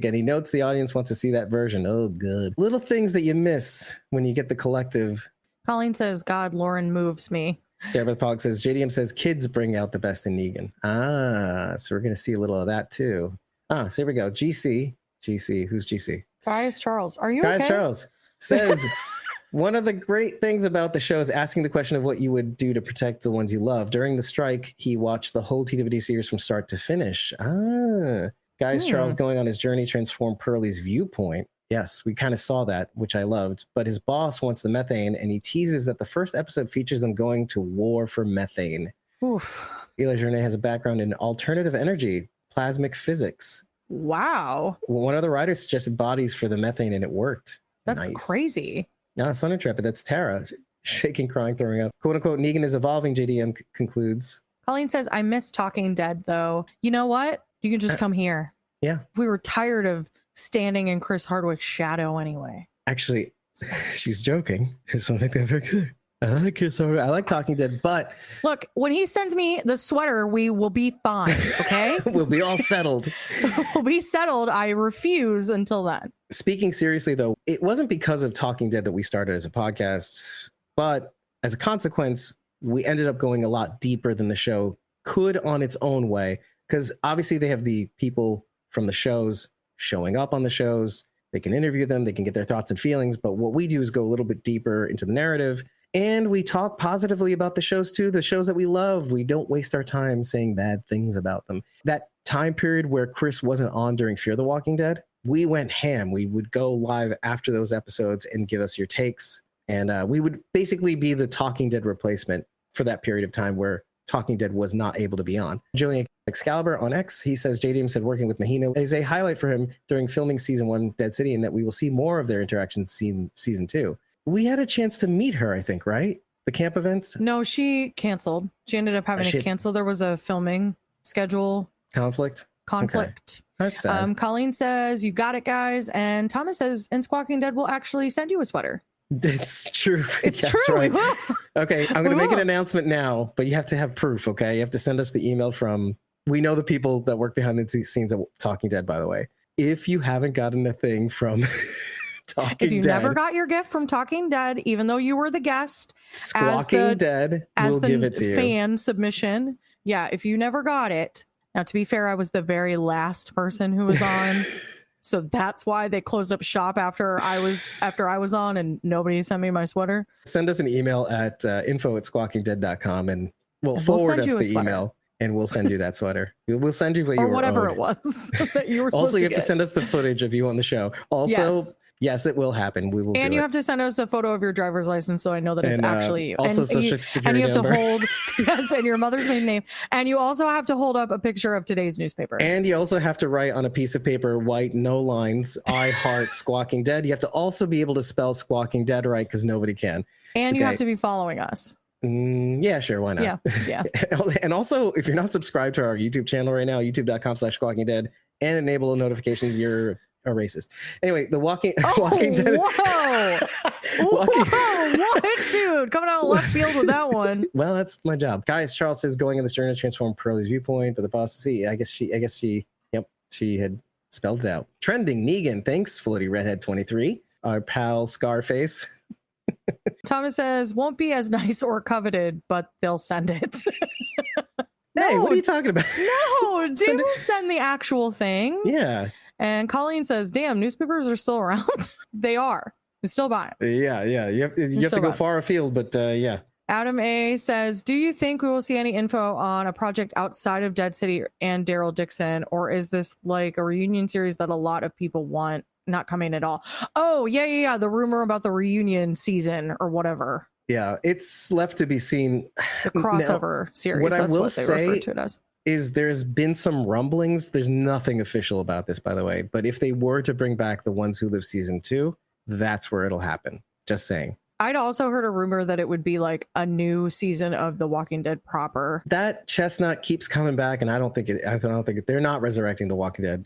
And he notes the audience wants to see that version. Oh, good. Little things that you miss when you get the collective. Colleen says, God, Lauren moves me. Sarah Beth Pollock says, JDM says kids bring out the best in Negan. Ah, so we're going to see a little of that too. Ah, so here we go. GC. Who's GC? Gaius Charles. Are you Gaius okay? Charles says, one of the great things about the show is asking the question of what you would do to protect the ones you love. During the strike, he watched the whole TWD series from start to finish. Ah, Gaius Charles going on his journey transformed Pearlie's viewpoint. Yes, we kind of saw that, which I loved. But his boss wants the methane, and he teases that the first episode features them going to war for methane. Oof. Eli Journay has a background in alternative energy, plasmic physics. Wow. One of the writers suggested bodies for the methane, and it worked. That's Nice. crazy. No, it's unintrepid. That's Tara. Shaking, crying, throwing up. Quote unquote, Negan is evolving, JDM concludes. Colleen says, I miss Talking Dead, though. You know what? You can just come here. Yeah. We were tired of standing in Chris Hardwick's shadow anyway. Actually, she's joking. It's not like that very good. I like Chris Hardwick. I like Talking Dead, but look, when he sends me the sweater, we will be fine. Okay. We'll be all settled. We'll be settled. I refuse until then. Speaking seriously, though, it wasn't because of Talking Dead that we started as a podcast, but as a consequence, we ended up going a lot deeper than the show could on its own way. Because obviously they have the people from the shows showing up on the shows. They can interview them. They can get their thoughts and feelings. But what we do is go a little bit deeper into the narrative. And we talk positively about the shows too, the shows that we love. We don't waste our time saying bad things about them. That time period where Chris wasn't on during Fear the Walking Dead, we went ham. We would go live after those episodes and give us your takes. And we would basically be the Talking Dead replacement for that period of time where Talking Dead was not able to be on. Julian Excalibur on X, he says JDM said working with Mahino is a highlight for him during filming season 1 Dead City, and that we will see more of their interactions in season 2. We had a chance to meet her, I think, right? The camp events? No, she canceled. She ended up having to cancel. There was a filming schedule conflict. Okay. That's sad. Colleen says, you got it, guys. And Thomas says, and Squawking Dead will actually send you a sweater. It's true. It's That's true. Right. We will. Okay, I'm going to make an announcement now, but you have to have proof, okay? You have to send us the email from, we know the people that work behind the scenes at Talking Dead, by the way. If you haven't gotten a thing from Talking Dead. If you never got your gift from Talking Dead, even though you were the guest, Squawking Dead will give it to you. Fan submission. Yeah, if you never got it. Now, to be fair, I was the very last person who was on. So that's why they closed up shop after I was on and nobody sent me my sweater. Send us an email at info@squawkingdead.com and we'll forward us the email and we'll send you that sweater. We'll send you what you were whatever owed. It was that you were supposed Also, you to have get. to send us the footage of you on the show. Also, yes, it will happen. We will and do you it. have to send us a photo of your driver's license so I know that it's And, actually you. also and social you, security and you have number. to hold yes, and your mother's maiden name. And you also have to hold up a picture of today's newspaper. And you also have to write on a piece of paper, white, no lines, I heart Squawking Dead. You have to also be able to spell Squawking Dead right because nobody can. And you have to be following us. Yeah, sure. Why not? Yeah. And also, if you're not subscribed to our YouTube channel right now, youtube.com/Squawking Dead, and enable notifications, you're a racist. Anyway, the Walking Dead. Whoa! What, dude? Coming out of left field with that one. Well, that's my job, guys. Charles says going on this journey to transform Pearlie's viewpoint, but the boss. See, I guess she. Yep, she had spelled it out. Trending Negan. Thanks, Floaty Redhead 23. Our pal Scarface. Thomas says won't be as nice or coveted, but they'll send it. Hey, what are you talking about? No, they will send the actual thing. Yeah. And Colleen says, damn, newspapers are still around. They are. You still buy them. Yeah. You have to go far afield, but yeah. Adam A says, do you think we will see any info on a project outside of Dead City and Daryl Dixon, or is this like a reunion series that a lot of people want not coming at all? Oh, yeah. The rumor about the reunion season or whatever. Yeah, it's left to be seen. The crossover series. What That's I will what they say refer to it as. Is there's been some rumblings. There's nothing official about this, by the way. But if they were to bring back The Ones Who Live season 2, that's where it'll happen. Just saying. I'd also heard a rumor that it would be like a new season of The Walking Dead proper. That chestnut keeps coming back, and I don't think they're not resurrecting The Walking Dead.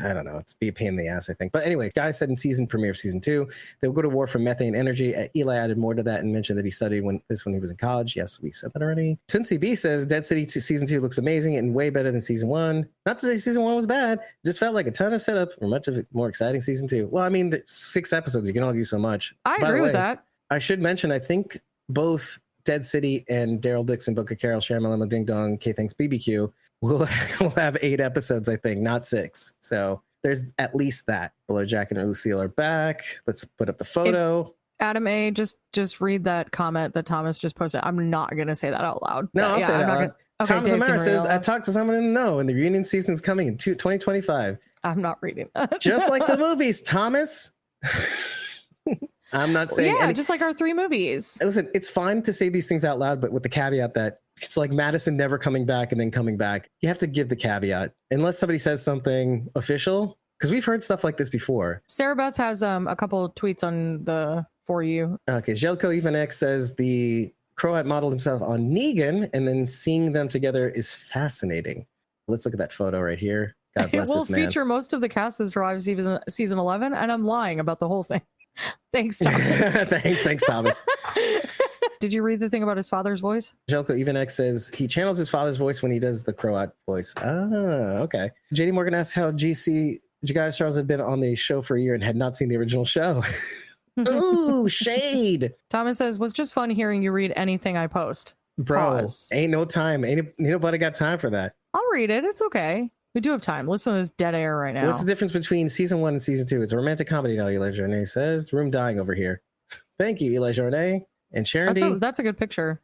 I don't know. It's be a pain in the ass, I think. But anyway, guy said in season premiere of season 2, they'll go to war for methane energy. Eli added more to that and mentioned that he studied when he was in college. Yes, we said that already. Tootsie B says Dead City season 2 looks amazing and way better than season 1. Not to say season 1 was bad. Just felt like a ton of setup for much of it more exciting season 2. Well, I mean, 6 episodes, you can only do so much. I agree with that. I should mention, I think both Dead City and Daryl Dixon, Boca Carol, Shamalama Ding Dong, K Thanks BBQ will have 8 episodes, I think, not 6. So there's at least that. Below Jack and Lucille are back. Let's put up the photo. Adam A, just read that comment that Thomas just posted. I'm not going to say that out loud. No, I'll say that out loud. Thomas Dave, Amara says, I talked to someone in the know, and the reunion season's coming in 2025. I'm not reading that. Just like the movies, Thomas. I'm not saying just like our 3 movies. Listen, it's fine to say these things out loud, but with the caveat that it's like Madison never coming back and then coming back. You have to give the caveat. Unless somebody says something official, Because we've heard stuff like this before. Sarah Beth has a couple of tweets on the For You. Okay, Jelko Even X says the Croat modeled himself on Negan, and then seeing them together is fascinating. Let's look at that photo right here. God bless It will this man. feature most of the cast that survived season 11, and I'm lying about the whole thing. Thanks, Thomas. Thanks, Thomas. Did you read the thing about his father's voice? Jelko Even X says he channels his father's voice when he does the Croat voice. Ah, okay. JD Morgan asks how Guys Charles had been on the show for a year and had not seen the original show. Ooh, shade. Thomas says, was just fun hearing you read anything I post. Bro, Pause. ain't no time. Ain't nobody got time for that. I'll read it. It's okay. We do have time. Listen to this dead air right now. What's the difference between season 1 and season 2? It's a romantic comedy now, Eli Jornet says. Room dying over here. Thank you, Eli Jornet. And Sharon That's a good picture.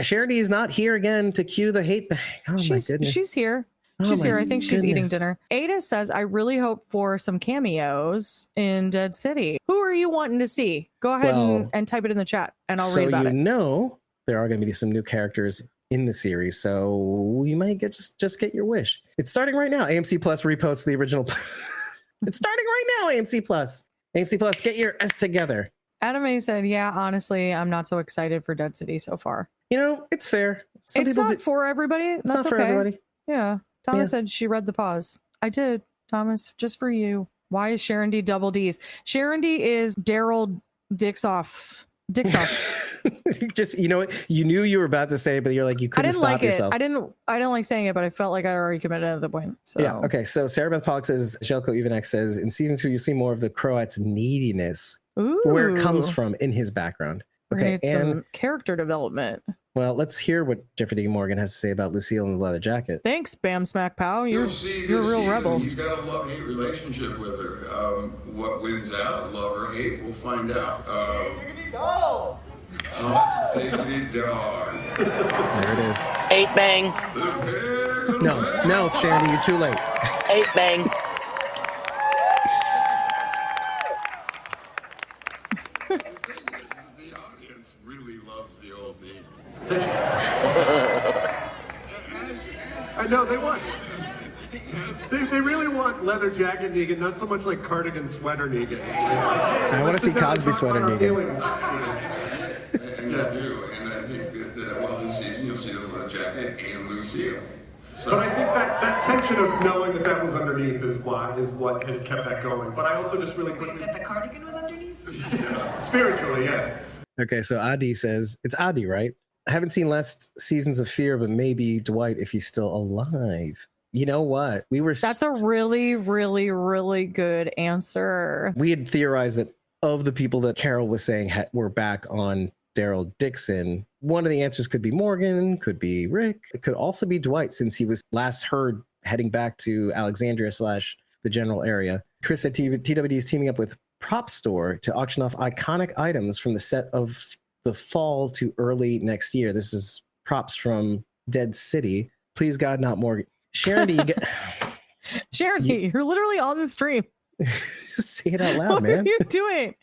Sharon is not here again to cue the hate bag. Oh, my goodness. She's here. Oh, She's my here. I think she's eating goodness. dinner. Ada says, I really hope for some cameos in Dead City. Who are you wanting to see? Go ahead and type it in the chat, and I'll read about it. So you know there are going to be some new characters in the series, so you might just get your wish. It's starting right now. AMC Plus reposts the original. It's starting right now, AMC Plus. AMC Plus, get your S together. Adam A said, yeah, honestly, I'm not so excited for Dead City so far. You know, it's fair. It's not for everybody. It's not for everybody. Yeah. Thomas said she read the pause. I did, Thomas, just for you. Why is Sharon D double D's? Sharon D is Daryl Dixoff. Just, you know what? You knew you were about to say it, but you're like, you couldn't stop yourself. I didn't like saying it, but I felt like I already committed at the point. So yeah. Okay. So Sarah Beth Pollock says, Jelko Even X says, in season 2, you see more of the Croat's neediness. Ooh. Where it comes from in his background. Okay. Right, and some character development. Well, let's hear what Jeffrey D. Morgan has to say about Lucille and the leather jacket. Thanks, Bam Smack Pow. You're a real season, rebel. He's got a love-hate relationship with her. What wins out, love or hate, we'll find out. Diggity dog! Diggity dog. There it is. 8 bang. No, Sharon, you're too late. 8 bang. The audience really loves the old me. I know, they want... They really want leather jacket Negan, not so much like cardigan sweater Negan. I want to see Cosby sweater Negan. And you do, and I think that well, this season you'll see the leather jacket and Lucille. So, but I think that tension of knowing that was underneath is what has kept that going. But I also just really quickly... That the cardigan was underneath? Yeah. Spiritually, yes. Okay, so Adi says, it's Adi, right? I haven't seen last seasons of Fear, but maybe Dwight if he's still alive. You know what? That's a really, really, really good answer. We had theorized that of the people that Carol was saying were back on Daryl Dixon, one of the answers could be Morgan, could be Rick. It could also be Dwight, since he was last heard heading back to Alexandria / the general area. Chris said TWD is teaming up with Prop Store to auction off iconic items from the set of the fall to early next year. This is props from Dead City. Please God, not Morgan. Sharon D. Sharon D, you're literally on the stream. Say it out loud, what man. What are you doing?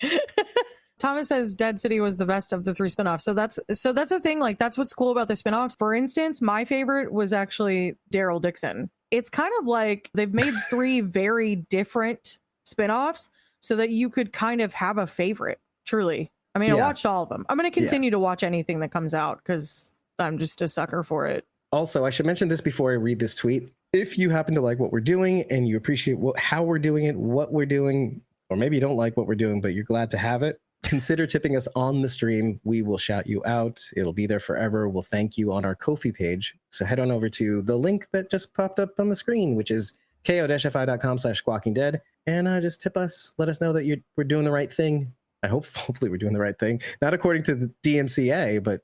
Thomas says Dead City was the best of the 3 spinoffs. So that's the thing. Like, that's what's cool about the spinoffs. For instance, my favorite was actually Daryl Dixon. It's kind of like they've made 3 very different spinoffs so that you could kind of have a favorite. Truly. I mean, I watched all of them. I'm going to continue to watch anything that comes out because I'm just a sucker for it. Also, I should mention this before I read this tweet. If you happen to like what we're doing and you appreciate how we're doing it, what we're doing, or maybe you don't like what we're doing, but you're glad to have it, consider tipping us on the stream. We will shout you out. It'll be there forever. We'll thank you on our Ko-fi page. So head on over to the link that just popped up on the screen, which is ko-fi.com/squawkingdead. And just tip us. Let us know that we're doing the right thing. Hopefully we're doing the right thing. Not according to the DMCA, but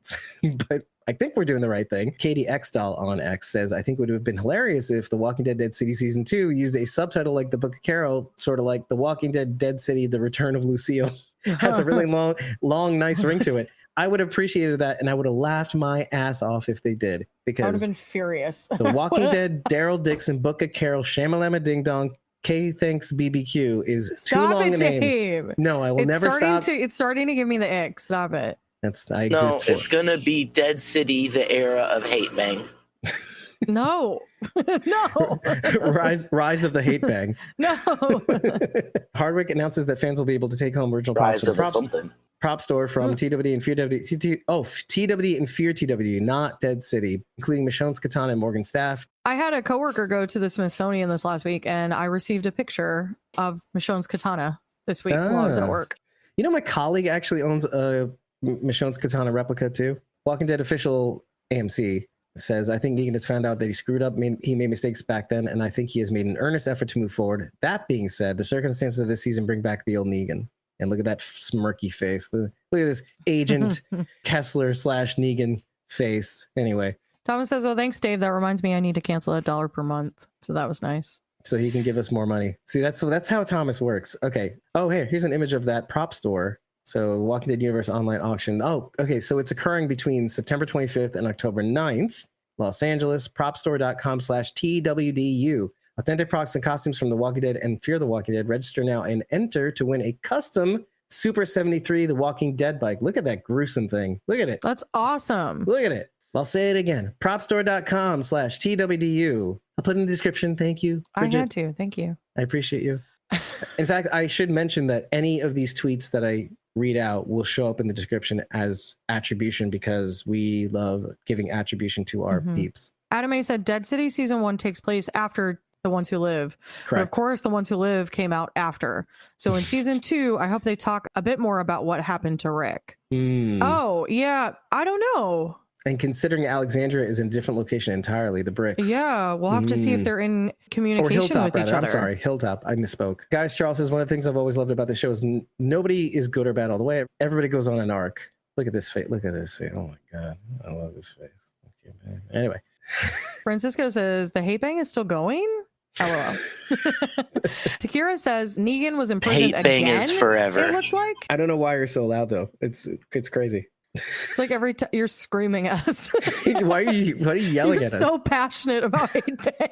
I think we're doing the right thing. Katie Xdoll on X says, I think it would have been hilarious if The Walking Dead Dead City Season 2 used a subtitle like The Book of Carol, sort of like The Walking Dead Dead City, The Return of Lucille. Has a really long, nice ring to it. I would have appreciated that, and I would have laughed my ass off if they did. Because I would have been furious. The Walking Dead, Daryl Dixon, Book of Carol, Shamalama Ding Dong, K Thanks BBQ is too long a name. No, I will never stop. It's starting to give me the ick. Stop it. I exist for. It's gonna be Dead City, the era of hate bang. No. No. Rise of the hate bang. No. Hardwick announces that fans will be able to take home original props Rise from of a something. prop store from TWD and Fear TWD. TWD and Fear TWD, not Dead City, including Michonne's Katana and Morgan's staff. I had a coworker go to the Smithsonian this last week, and I received a picture of Michonne's Katana this week while I was at work. You know, my colleague actually owns a Michonne's Katana replica too. Walking Dead official AMC says, I think Negan has found out that he screwed up. He made mistakes back then, and I think he has made an earnest effort to move forward. That being said, the circumstances of this season bring back the old Negan. And look at that smirky face. Look at this Agent Kessler / Negan face. Anyway. Thomas says, oh, thanks, Dave. That reminds me I need to cancel $1 per month. So that was nice. So he can give us more money. See, that's how Thomas works. Okay. Oh, here's an image of that prop store. So Walking Dead Universe online auction. Oh, okay. So it's occurring between September 25th and October 9th. Los Angeles, propstore.com/TWDU. Authentic products and costumes from The Walking Dead and Fear the Walking Dead. Register now and enter to win a custom Super 73 The Walking Dead bike. Look at that gruesome thing. Look at it. That's awesome. Look at it. I'll say it again. propstore.com/TWDU. I'll put in the description. Thank you, Bridget. I had to. Thank you. I appreciate you. In fact, I should mention that any of these tweets that I read out will show up in the description as attribution because we love giving attribution to our peeps. Adam A said Dead City season 1 takes place after The Ones Who Live. Correct. But of course, The Ones Who Live came out after. So in season 2, I hope they talk a bit more about what happened to Rick. Oh, yeah. I don't know. And considering Alexandria is in a different location entirely, the bricks. Yeah, we'll have to see if they're in communication or Hilltop, with each rather. other. I'm sorry, Hilltop. I misspoke. Guys, Charles says one of the things I've always loved about the show is nobody is good or bad all the way. Everybody goes on an arc. Look at this face. Look at this face. Oh my God. I love this face. Anyway. Francisco says the hate bang is still going? LOL. Takira says Negan was imprisoned Hate bang again. is forever. It looked like. I don't know why you're so loud though. It's crazy. It's like every time you're screaming at us. Why are you yelling You're at us? so passionate about hate bang.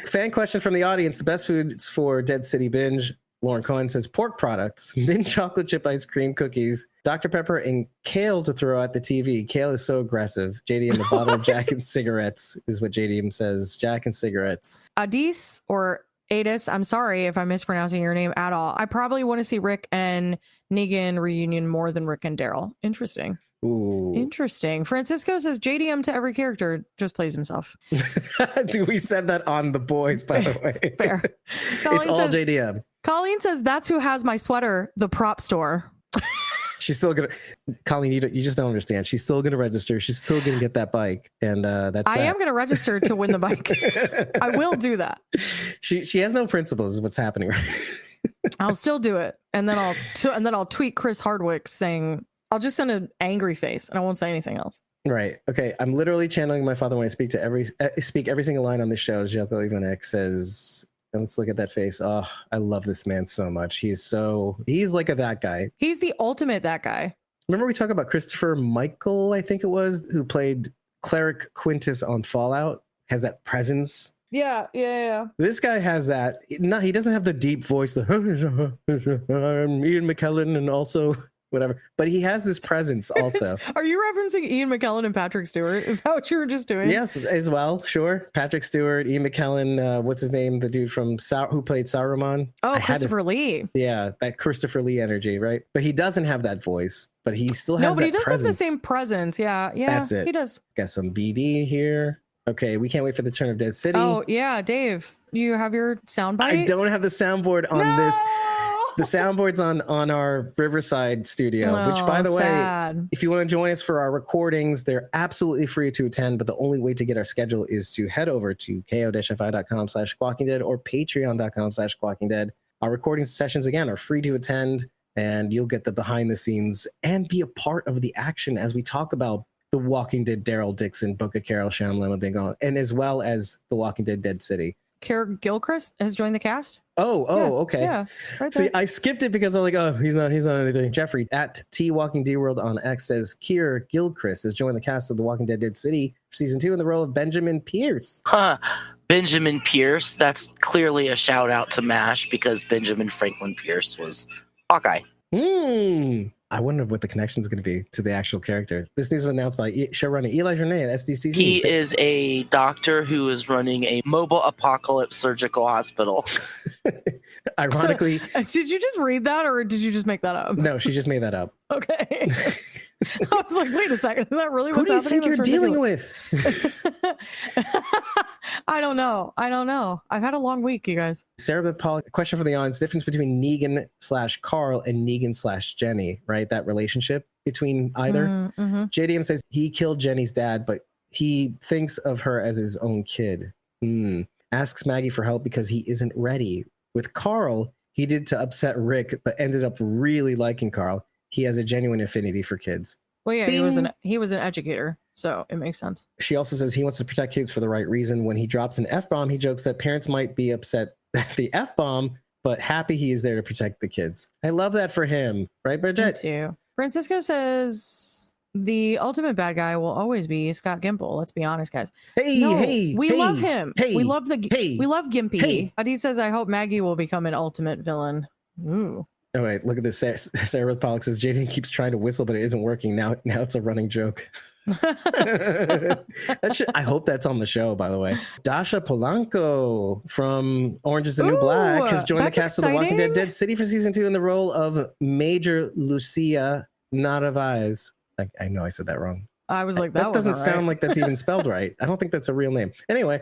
Fan question from the audience. The best foods for Dead City binge. Lauren Cohen says pork products, mint chocolate chip ice cream cookies, Dr. Pepper, and kale to throw at the TV. Kale is so aggressive. JDM, a bottle of Jack and cigarettes is what JDM says. Jack and cigarettes. Adis or Adis, I'm sorry if I'm mispronouncing your name at all. I probably want to see Rick and Negan reunion more than Rick and Daryl. Interesting. Ooh. Interesting. Francisco says JDM to every character just plays himself. We said that on The Boys, by the way. Fair. It's all JDM. Colleen says that's who has my sweater, the prop store. She's still gonna, Colleen, you just don't understand. She's still gonna register. She's still gonna get that bike, and that's. I am gonna register to win the bike. I will do that. She has no principles, is what's happening. I'll still do it, and then I'll tweet Chris Hardwick saying I'll just send an angry face, and I won't say anything else. Right. Okay. I'm literally channeling my father when I speak every single line on this show. Jelko Ivanek says. And let's look at that face. Oh, I love this man so much. He's like that guy. He's the ultimate that guy. Remember we talked about Christopher Michael, I think it was, who played Cleric Quintus on Fallout, has that presence. Yeah. This guy has that. No, he doesn't have the deep voice. The I'm Ian McKellen and also whatever. But he has this presence also. Are you referencing Ian McKellen and Patrick Stewart? Is that what you were just doing? Yes, as well. Sure. Patrick Stewart, Ian McKellen, what's his name? The dude from who played Saruman? Oh, Christopher Lee. Yeah, that Christopher Lee energy, right? But he doesn't have that voice, but he still has that he does presence. have the same presence. Yeah. That's it. He does. Got some BD here. Okay, we can't wait for the turn of Dead City. Oh, yeah, Dave. You have your soundbite? I don't have the soundboard on this. The soundboard's on our Riverside studio, which, by the way, if you want to join us for our recordings, they're absolutely free to attend. But the only way to get our schedule is to head over to ko-fi.com/squawkingdead or patreon.com/squawkingdead. Our recording sessions, again, are free to attend, and you'll get the behind the scenes and be a part of the action as we talk about The Walking Dead, Daryl, Dixon, Book of Carol, Shyamalan, and as well as The Walking Dead, Dead City. Kier Gilchrist has joined the cast. Okay. Yeah, right there. See, I skipped it because I was like, oh, he's not anything. Jeffrey at TWalkingDWorld on X says Kier Gilchrist has joined the cast of The Walking Dead Dead City for season 2 in the role of Benjamin Pierce. Benjamin Pierce. That's clearly a shout out to MASH because Benjamin Franklin Pierce was Hawkeye. I wonder what the connection is going to be to the actual character. This news was announced by showrunner Eli Journey at SDCC. He is a doctor who is running a mobile apocalypse surgical hospital. Ironically, did you just read that or did you just make that up? No, she just made that up. Okay. I was like, wait a second. Is that really what's happening? Who do you think you're dealing with? I don't know. I've had a long week, you guys. Sarah the Pollock, question from the audience: difference between Negan/Carl and Negan/Jenny, right? That relationship between either. Mm-hmm. JDM says he killed Jenny's dad, but he thinks of her as his own kid. Asks Maggie for help because he isn't ready. With Carl, he did to upset Rick, but ended up really liking Carl. He has a genuine affinity for kids. Well, yeah, Bing. he was an educator, so it makes sense. She also says he wants to protect kids for the right reason. When he drops an F-bomb, he jokes that parents might be upset at the F-bomb, but happy he is there to protect the kids. I love that for him. Right, Bridget? Me too. Francisco says the ultimate bad guy will always be Scott Gimple. Let's be honest, guys. We love him. We love Gimpy. Hey. But he says, I hope Maggie will become an ultimate villain. Ooh. Oh, wait, look at this. Sarah Pollock says Jaden keeps trying to whistle, but it isn't working. Now it's a running joke. I hope that's on the show, by the way. Dasha Polanco from Orange is the New Black has joined the cast of The Walking Dead Dead City for season 2 in the role of Major Lucia Narvaez. I know I said that wrong. I was like, that doesn't sound like that's even spelled right. I don't think that's a real name. Anyway,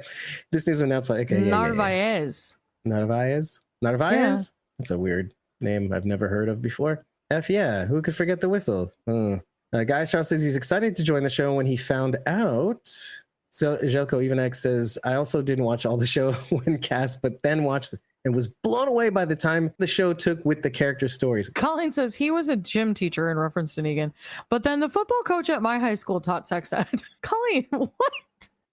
this news was announced by Narvaez. Narvaez? Yeah. That's a weird name I've never heard of before. Yeah, who could forget the whistle? Guy Charles says he's excited to join the show when he found out. So Jelko Evanek says, I also didn't watch all the show when cast, but then watched and was blown away by the time the show took with the character stories. Colleen says he was a gym teacher in reference to Negan, but then the football coach at my high school taught sex ed. Colleen, what?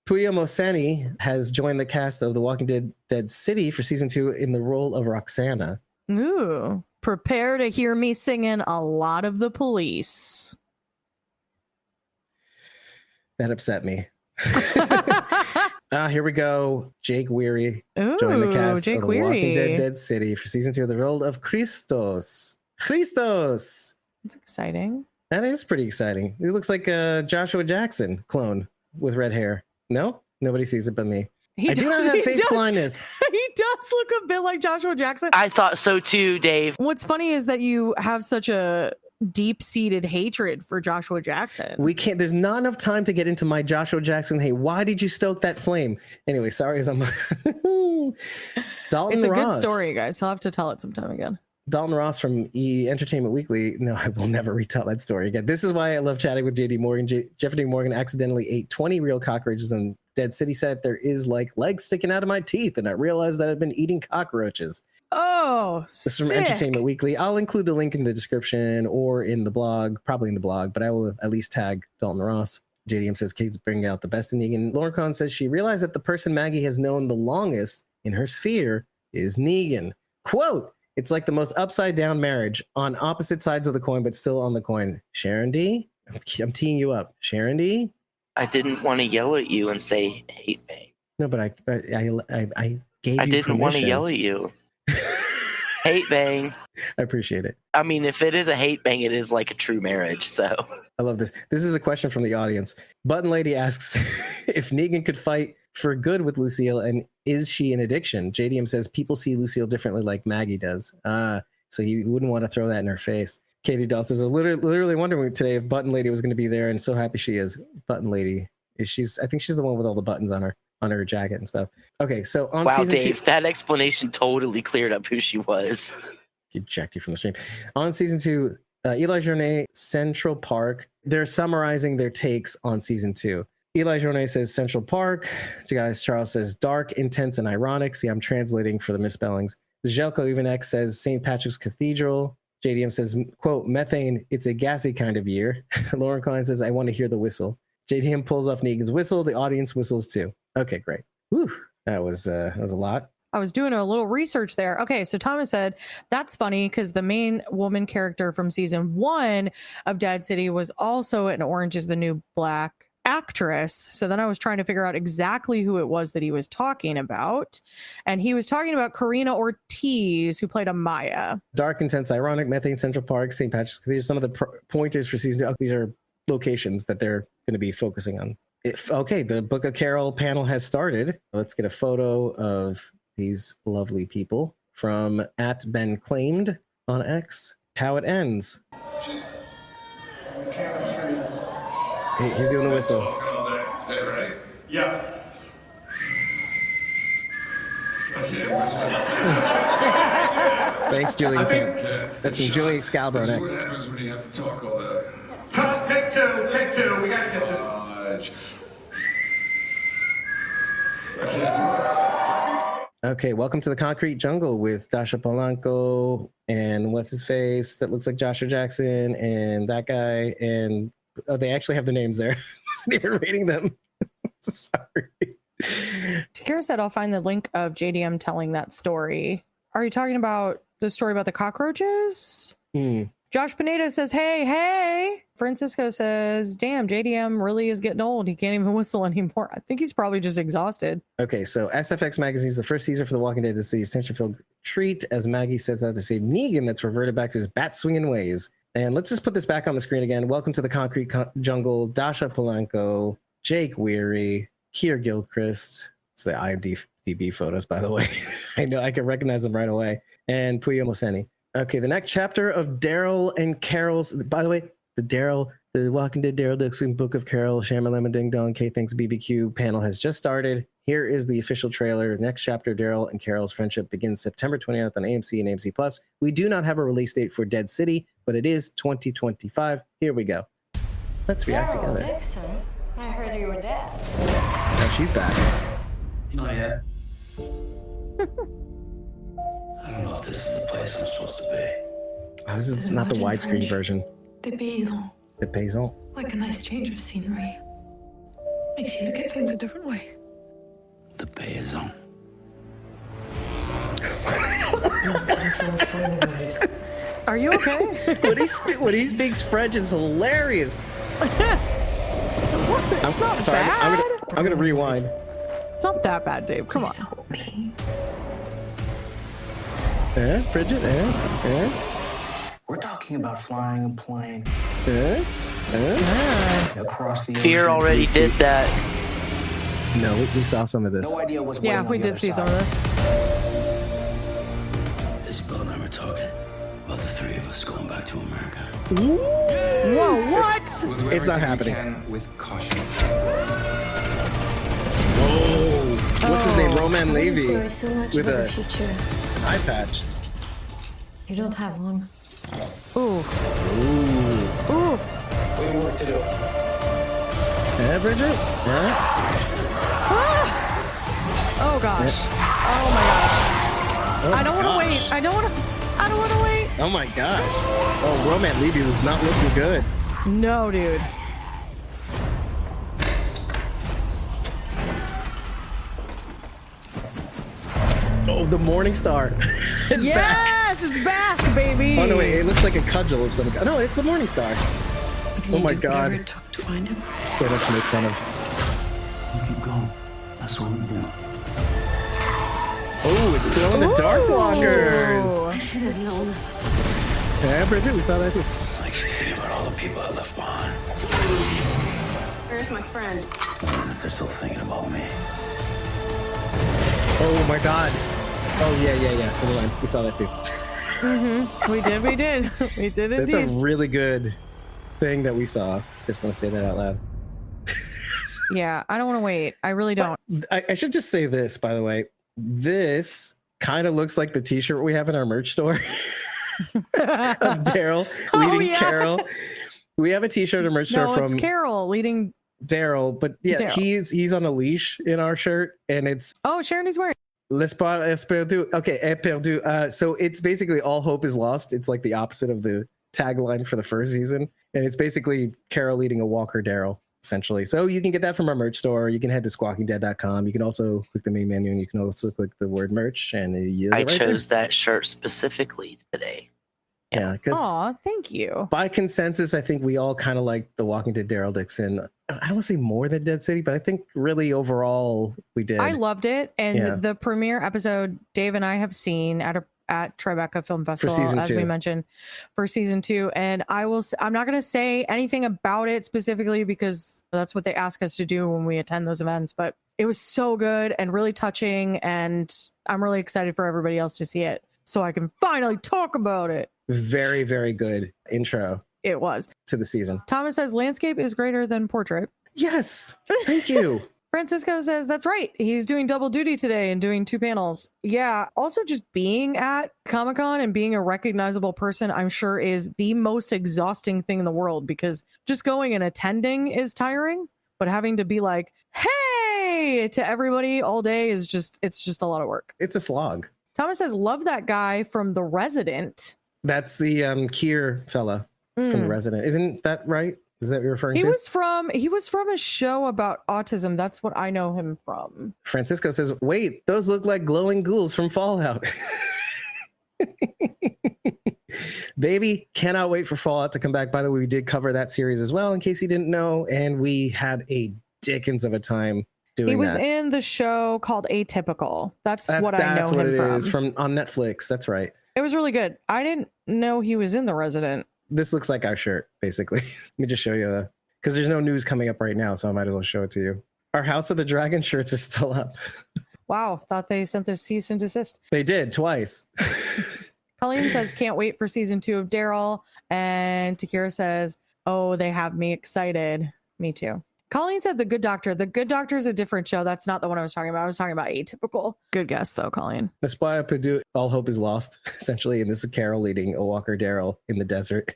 Puyo Mosani has joined the cast of The Walking Dead Dead City for season 2 in the role of Roxana. Ooh, prepare to hear me singing A Lot of the Police. That upset me. Here we go. Jake Weary joined the cast of The Walking Dead Dead City for season 2 of the role of Christos. That's exciting. That is pretty exciting. He looks like a Joshua Jackson clone with red hair. No? Nobody sees it but me. I do not have face blindness. He does look a bit like Joshua Jackson. I thought so too, Dave. What's funny is that you have such a deep-seated hatred for Joshua Jackson. We can't, there's not enough time to get into my Joshua Jackson. Hey, why did you stoke that flame? Anyway, sorry as I'm Dalton It's a Ross. good story, guys. He'll have to tell it sometime again. Dalton Ross from Entertainment Weekly. No, I will never retell that story again. This is why I love chatting with JD Morgan. Jeffrey D. Morgan accidentally ate 20 real cockroaches on Dead City set. There is like legs sticking out of my teeth, and I realized that I've been eating cockroaches. Oh, this is from Entertainment Weekly. I'll include the link in the description or in the blog, probably in the blog, but I will at least tag Dalton Ross. JDM says Kate's bringing out the best in Negan. Lauren Cohen says she realized that the person Maggie has known the longest in her sphere is Negan. Quote, it's like the most upside down marriage on opposite sides of the coin, but still on the coin. Sharon D, I'm teeing you up. Sharon D. I didn't want to yell at you and say hate bang. No, but I gave you I didn't want to permission. yell at you. Hate bang. I appreciate it. I mean, if it is a hate bang, it is like a true marriage. So I love this. This is a question from the audience. Button Lady asks if Negan could fight for good with Lucille, and is she an addiction? JDM says people see Lucille differently like Maggie does. So you wouldn't want to throw that in her face. Katie Dahl says, I'm literally wondering today if Button Lady was going to be there, and so happy she is. Button Lady, I think she's the one with all the buttons on her jacket and stuff. Okay, so on season Dave, 2, that explanation totally cleared up who she was. Eject you from the stream. On season 2, Eli Journey, Central Park. They're summarizing their takes on season 2. Eli Journey says Central Park. Guys, Charles says dark, intense, and ironic. See, I'm translating for the misspellings. Jelko Evanek says St. Patrick's Cathedral. JDM says, quote, methane, it's a gassy kind of year. Lauren Cohen says, I want to hear the whistle. JDM pulls off Negan's whistle. The audience whistles too. Okay, great. Whew, that was a lot. I was doing a little research there. Okay, so Thomas said, that's funny because the main woman character from season 1 of Dead City was also in Orange is the New Black actress. So then I was trying to figure out exactly who it was that he was talking about. And he was talking about Karina Ortiz, who played Amaya. Dark, intense, ironic, methane, Central Park, St. Patrick's. These are some of the pointers for season 2. These are locations that they're going to be focusing on. Okay, the Book of Carol panel has started. Let's get a photo of these lovely people from @BenClaimed on X. How it ends. He's doing the whistle. Hey, right? Yeah. Thanks, Julian. That's from Julian Scalbro on X. What happens when you have to talk all that? Cut, take two. We gotta get this. Okay, welcome to the Concrete Jungle with Dasha Polanco and what's his face that looks like Joshua Jackson and that guy, and they actually have the names there. I wasn't even reading them. Sorry. Takira said I'll find the link of JDM telling that story. Are you talking about the story about the cockroaches? Josh Pineda says, hey. Francisco says, damn, JDM really is getting old. He can't even whistle anymore. I think he's probably just exhausted. Okay, so SFX Magazine is the first teaser for The Walking Dead. The city's tension-filled treat as Maggie sets out to save Negan that's reverted back to his bat-swinging ways. And let's just put this back on the screen again. Welcome to the Concrete Jungle. Dasha Polanco, Jake Weary, Keir Gilchrist. It's the IMDb photos, by the way. I know I can recognize them right away. And Puyo Moseni. Okay, the next chapter of Daryl and Carol's, by the way, the Walking Dead Daryl Dixon Book of Carol, Shamalama Ding Dong, K Thanks BBQ panel has just started. Here is the official trailer. The next chapter, Daryl and Carol's friendship begins September 29th on AMC and AMC Plus. We do not have a release date for Dead City, but it is 2025. Here we go. Let's react Daryl together. Dixon, I heard you were dead. Now she's back. Not yet. I don't know if this is the place I'm supposed to be. Oh, this is not the widescreen version. The paysan. The paysan. Like a nice change of scenery. Makes you look at things a different way. The paysan. Are you okay? when he speaks French, it's hilarious. It's not sorry, bad. I'm gonna rewind. It's not that bad, Dave. Come on. Bridget? We're talking about flying a plane across the Fear ocean. already did that. No, we saw some of this. No idea what's Yeah, waiting on we the did other see side. some of this. Isabel and I were talking about the three of us going back to America. Whoa, what? It's not happening. With caution. What's his name? Roman Levy There is so much with for the a future. eye patch. You don't have long. Ooh. We have work to do. Bridget? Oh gosh. Oh my gosh. Oh I don't want to gosh. wait. I don't want to wait. Oh my gosh. Oh, Roman Levy was not looking good. No, dude. Oh, the Morning Star. It's back. Yes, it's back, baby. Oh no, wait, it looks like a cudgel of some kind. No, it's the Morning Star. Oh my god. It took to find him. So much to make fun of. You keep going. That's what we do. Oh, it's glowing the Dark Walkers. I should have known. Yeah, Bridget, we saw that too. Like thinking about all the people I left behind. Where's my friend? And if they're still thinking about me. Oh my god. Oh yeah. Never mind. We saw that too. We did. We did That's a indeed. really good thing that we saw. Just want to say that out loud. Yeah, I don't want to wait. I really don't. I should just say this, by the way. This kind of looks like the t-shirt we have in our merch store of Daryl leading Carol. We have a t-shirt and merch store No, from it's Carol leading Daryl, but yeah, Daryl. he's on a leash in our shirt, and it's Sharon is wearing. L'espoir est perdu. Okay, est perdu. So it's basically all hope is lost. It's like the opposite of the tagline for the first season, and it's basically Carol leading a Walker Daryl, essentially. So you can get that from our merch store. You can head to squawkingdead.com. You can also click the main menu, and you can also click the word merch. And I chose that shirt specifically today. Yeah, because Aw, thank you. by consensus, I think we all kind of like the Walking Dead Daryl Dixon. I don't want to say more than Dead City, but I think really overall we did. I loved it. And Yeah. the premiere episode Dave and I have seen at Tribeca Film Festival, as we mentioned, for season 2. And I'm not going to say anything about it specifically because that's what they ask us to do when we attend those events. But it was so good and really touching. And I'm really excited for everybody else to see it so I can finally talk about it. Very, very good intro. It was. To the season. Thomas says landscape is greater than portrait. Yes. Thank you. Francisco says that's right. He's doing double duty today and doing 2 panels. Yeah. Also, just being at Comic-Con and being a recognizable person, I'm sure is the most exhausting thing in the world, because just going and attending is tiring, but having to be like, hey, to everybody all day is it's just a lot of work. It's a slog. Thomas says, love that guy from The Resident. That's the Kier fella from The Resident. Isn't that right? Is that what you're referring to? He was from a show about autism. That's what I know him from. Francisco says, wait, those look like glowing ghouls from Fallout. Baby, cannot wait for Fallout to come back. By the way, we did cover that series as well, in case you didn't know, and we had a dickens of a time doing that. He was in the show called Atypical. That's what I know him from. Is from on Netflix. That's right. It was really good. I didn't know he was in The Resident. This looks like our shirt, basically. Let me just show you, because there's no news coming up right now, so I might as well show it to you. Our House of the Dragon shirts are still up. Wow, thought they sent the cease and desist. They did, twice. Colleen says, can't wait for season 2 of Daryl. And Takira says, oh, they have me excited. Me too. Colleen said The Good Doctor. The Good Doctor is a different show. That's not the one I was talking about. I was talking about Atypical. Good guess, though, Colleen. That's why I could do All Hope Is Lost, essentially. And this is Carol leading a Walker Daryl in the desert.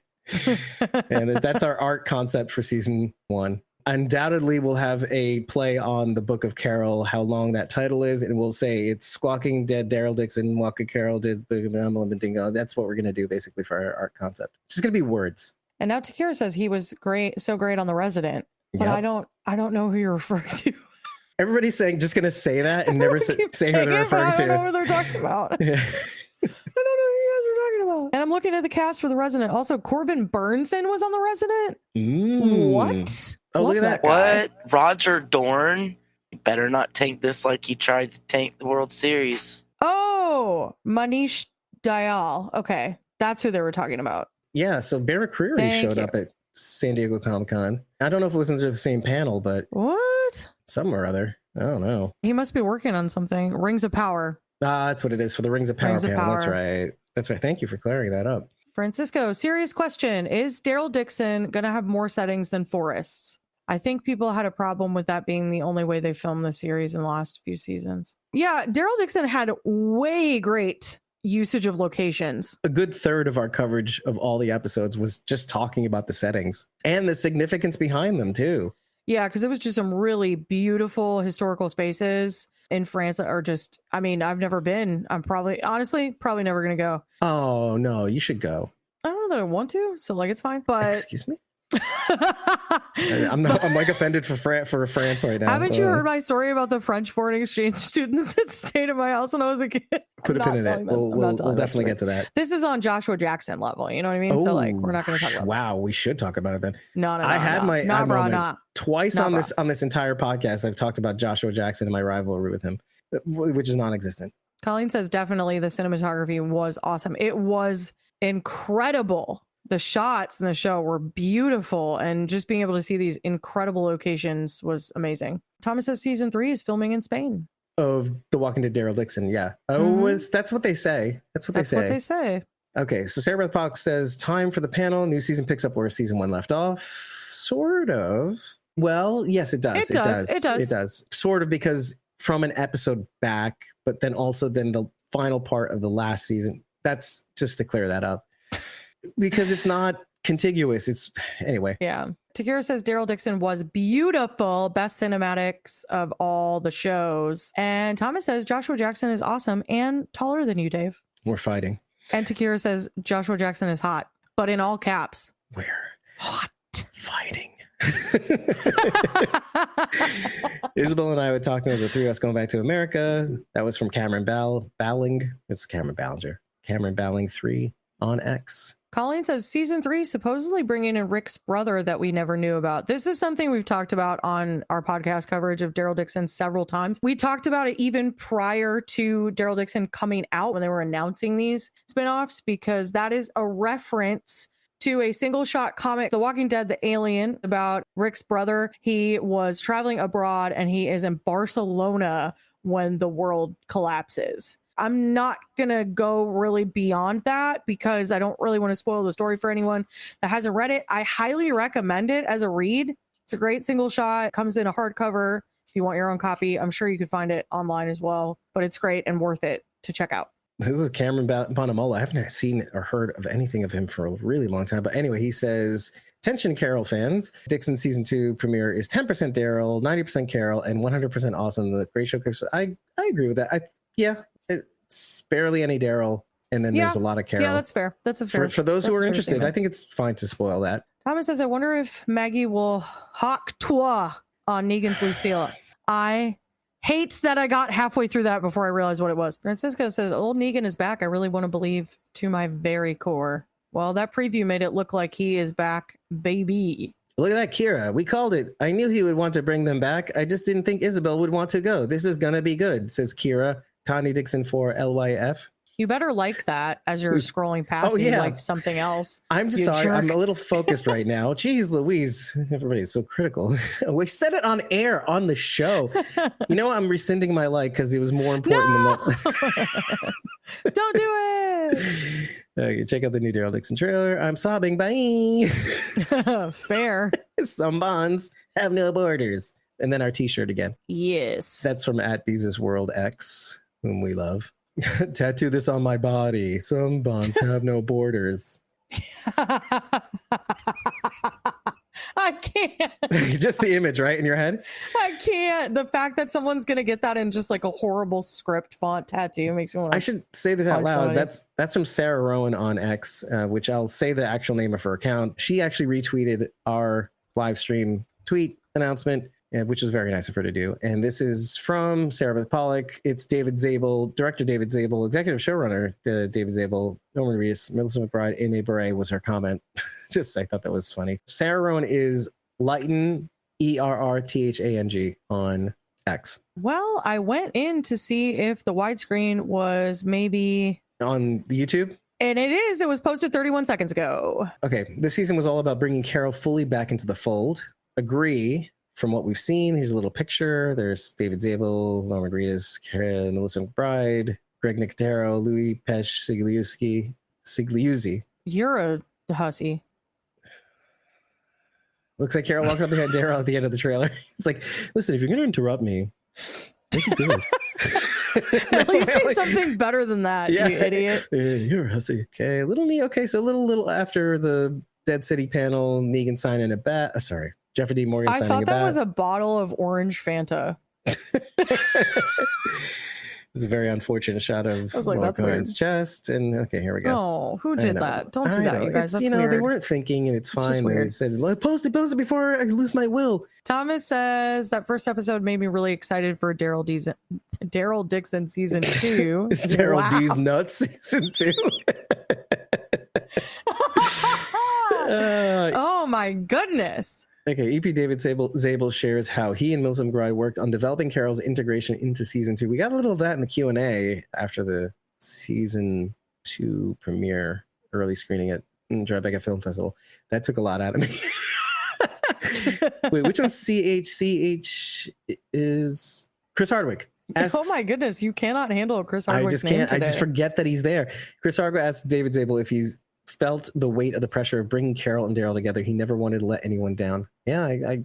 And that's our art concept for season 1. Undoubtedly, we'll have a play on the Book of Carol, how long that title is. And we'll say it's Squawking Dead, Daryl Dixon, Walker Carol did. That's what we're going to do, basically, for our art concept. It's just going to be words. And now Takira says he was so great on The Resident. But yep. I don't know who you're referring to. Everybody's saying just gonna say that and never say who they're referring to. I don't know what they're talking about. Yeah. I don't know who you guys are talking about. And I'm looking at the cast for The Resident. Also, Corbin Burnson was on The Resident. What? Oh, look at that guy. What? Roger Dorn? You better not tank this like you tried to tank the World Series. Oh, Manish Dayal. Okay, that's who they were talking about. Yeah, so Barrett Creary showed up at San Diego Comic-Con. I don't know if it was under the same panel, but what? Some or other. I don't know. He must be working on something. Rings of Power. That's what it is for the Rings of Power panel. That's right. That's right. Thank you for clearing that up. Francisco, serious question. Is Daryl Dixon going to have more settings than forests? I think people had a problem with that being the only way they filmed the series in the last few seasons. Yeah, Daryl Dixon had way great usage of locations. A good third of our coverage of all the episodes was just talking about the settings and the significance behind them too. Yeah, because it was just some really beautiful historical spaces in France that are just, I mean, I've never been. I'm probably never going to go. Oh, no, you should go. I don't know that I want to, so like it's fine, but... Excuse me? I'm like offended for France right now. Haven't you heard my story about the French foreign exchange students that stayed at my house when I was a kid? Put a pin in it. We'll definitely get to that. This is on Joshua Jackson level. You know what I mean? So like, we're not going to talk about. Wow, we should talk about it then. No. I had my moment twice on this entire podcast. I've talked about Joshua Jackson and my rivalry with him, which is non-existent. Colleen says definitely the cinematography was awesome. It was incredible. The shots in the show were beautiful, and just being able to see these incredible locations was amazing. Thomas says season 3 is filming in Spain. Of The Walking Dead, Daryl Dixon, yeah. That's what they say. That's what they say. Okay, so Sarah Beth Pox says, time for the panel. New season picks up where season 1 left off. Sort of. Well, yes, it does. It does. Sort of, because from an episode back, but then also the final part of the last season. That's just to clear that up. Because it's not contiguous. It's anyway. Yeah. Takira says Daryl Dixon was beautiful. Best cinematics of all the shows. And Thomas says Joshua Jackson is awesome and taller than you, Dave. We're fighting. And Takira says Joshua Jackson is hot, but in all caps. We're hot fighting. Isabel and I were talking about the 3 of Us Going Back to America. That was from Cameron Balling. It's Cameron Ballinger. Cameron Balling 3. on X. Colleen says season 3 supposedly bringing in Rick's brother that we never knew about. This is something we've talked about on our podcast coverage of Daryl Dixon several times. We talked about it even prior to Daryl Dixon coming out when they were announcing these spinoffs, because that is a reference to a single shot comic, The Walking Dead, The Alien, about Rick's brother. He was traveling abroad and he is in Barcelona when the world collapses. I'm not going to go really beyond that because I don't really want to spoil the story for anyone that hasn't read it. I highly recommend it as a read. It's a great single shot. It comes in a hardcover. If you want your own copy, I'm sure you could find it online as well, but it's great and worth it to check out. This is Cameron Bonamola. I haven't seen or heard of anything of him for a really long time. But anyway, he says, attention Carol fans. Dixon season 2 premiere is 10% Daryl, 90% Carol, and 100% awesome. The great show. I agree with that. It's barely any Daryl, and then there's a lot of Carol. Yeah, that's fair. That's a fair. For those who are interested, statement. I think it's fine to spoil that. Thomas says, I wonder if Maggie will hawk toi on Negan's Lucille. I hate that I got halfway through that before I realized what it was. Francisco says, old Negan is back. I really want to believe to my very core. Well, that preview made it look like he is back, baby. Look at that, Kira. We called it. I knew he would want to bring them back. I just didn't think Isabel would want to go. This is going to be good, says Kira. Connie Dixon for LYF. You better like that as you're scrolling past me like something else. I'm just sorry. I'm a little focused right now. Jeez Louise. Everybody's so critical. We said it on air on the show. You know what? I'm rescinding my like because it was more important than that. Don't do it. Okay, check out the new Daryl Dixon trailer. I'm sobbing. Bye. Fair. Some bonds have no borders. And then our t-shirt again. Yes. That's from @BeezesWorldX, whom we love. Tattoo this on my body. Some bonds have no borders. I can't. Just the image, right, in your head? I can't. The fact that someone's going to get that in just like a horrible script font tattoo makes me want to. I should say this out loud. That's from Sarah Rowan on X, which I'll say the actual name of her account. She actually retweeted our live stream tweet announcement, which was very nice of her to do. And this is from Sarah Beth Pollock. It's David Zabel, director David Zabel, executive showrunner David Zabel, Norman Reedus, Melissa McBride, Amy Beret was her comment. Just, I thought that was funny. Sarah Rowan is Lighten, ERRTHANG on X. Well, I went in to see if the widescreen was maybe on the YouTube. And it is. It was posted 31 seconds ago. Okay. This season was all about bringing Carol fully back into the fold. Agree. From what we've seen, here's a little picture. There's David Zabel, Norman Reedus, Melissa McBride, Greg Nicotero, Louis Pesh, Sigliuzzi. You're a hussy. Looks like Carol walks up behind Daryl at the end of the trailer. It's like, listen, if you're going to interrupt me, make it good. At least say something better than that, you idiot. You're a hussy. Okay, so a little after the Dead City panel, Negan signing a bat. Sorry. Jeffrey D. Morgan signing a bat. I thought that was a bottle of orange Fanta. It's a very unfortunate shot of Mark Cohen's chest. And okay, here we go. Oh, who did that? Don't do that, you guys. That's weird. They weird. weren't thinking, and it's fine. They said, post it before I lose my will. Thomas says that first episode made me really excited for Daryl Dixon season 2. It's Daryl D's nuts season 2. Oh my goodness. Okay, EP David Zabel shares how he and Melissa McBride worked on developing Carol's integration into season 2. We got a little of that in the Q&A after the season 2 premiere, early screening at Tribeca Film Festival. That took a lot out of me. Wait, which one's CH is Chris Hardwick? Asks, oh my goodness, you cannot handle Chris Hardwick's name today. I just forget that he's there. Chris Hardwick asked David Zabel if he's felt the weight of the pressure of bringing Carol and Daryl together. He never wanted to let anyone down. Yeah, I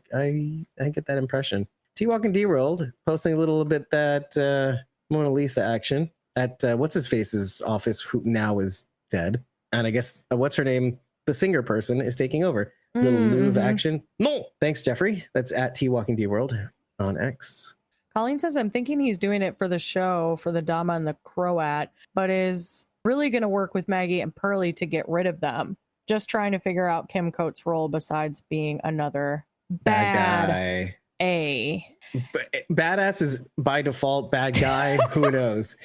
get that impression. T-Walking D-World posting a little bit that Mona Lisa action at what's his face's office, who now is dead, and I guess what's her name, the singer person, is taking over. Little Louvre action. No, thanks Jeffrey. That's at T-Walking D-World on X. Colleen says I'm thinking he's doing it for the show, for the Dama and the Croat, but is really going to work with Maggie and Pearlie to get rid of them. Just trying to figure out Kim Coates' role besides being another bad guy. Badass is by default bad guy. Who knows?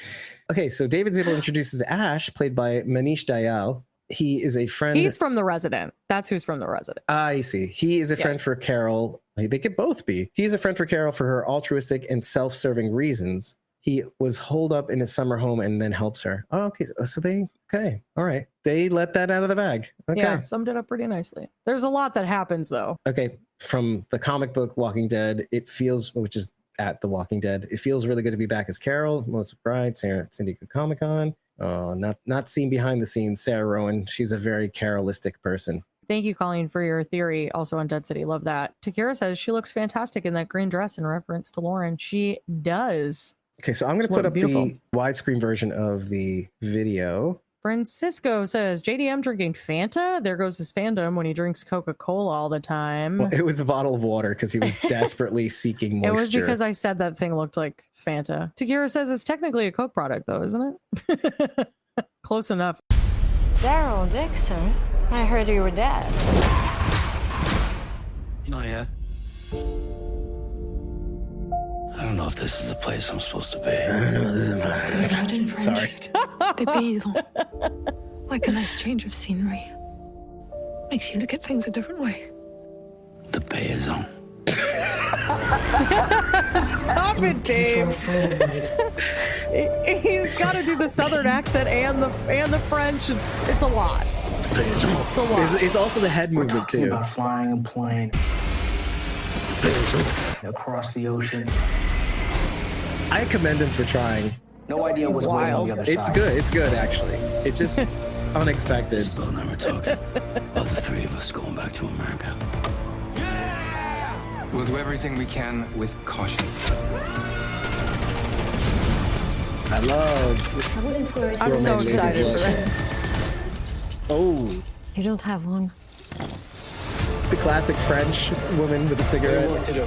Okay, so David Zabel introduces Ash, played by Manish Dayal. He is a friend. He's from The Resident. That's who's from The Resident. I see. He is a friend for Carol. They could both be. He's a friend for Carol for her altruistic and self-serving reasons. He was holed up in his summer home and then helps her. Oh, okay. So okay. All right. They let that out of the bag. Okay. Yeah, summed it up pretty nicely. There's a lot that happens, though. Okay. From the comic book Walking Dead, it feels, which is at The Walking Dead, it feels really good to be back as Carol, Melissa Bride, San Diego Comic-Con. Not seen behind the scenes, Sarah Rowan. She's a very Carolistic person. Thank you, Colleen, for your theory also on Dead City. Love that. Takira says she looks fantastic in that green dress in reference to Lauren. She does. Okay, so I'm going to put up the widescreen version of the video. Francisco says, JDM drinking Fanta? There goes his fandom when he drinks Coca-Cola all the time. Well, it was a bottle of water because he was desperately seeking moisture. It was because I said that thing looked like Fanta. Takira says it's technically a Coke product, though, isn't it? Close enough. Daryl, Dixon, I heard you were dead. Not yet. I don't know if this is the place I'm supposed to be. I don't know this is Does it in French? Sorry. The basil. Like a nice change of scenery. Makes you look at things a different way. The basil. Stop it, Dave. He's got to do the Southern accent and the French. It's a lot. It's a lot. It's also the head movement too. About flying a plane across the ocean. I commend him for trying. No idea what's waiting on the other side. It's good. It's good, actually. It's just unexpected. Bill and I were talking about the three of us going back to America. We'll do everything we can with caution. I love. I'm so excited for this. Oh. You don't have long. The classic French woman with a cigarette. What to do?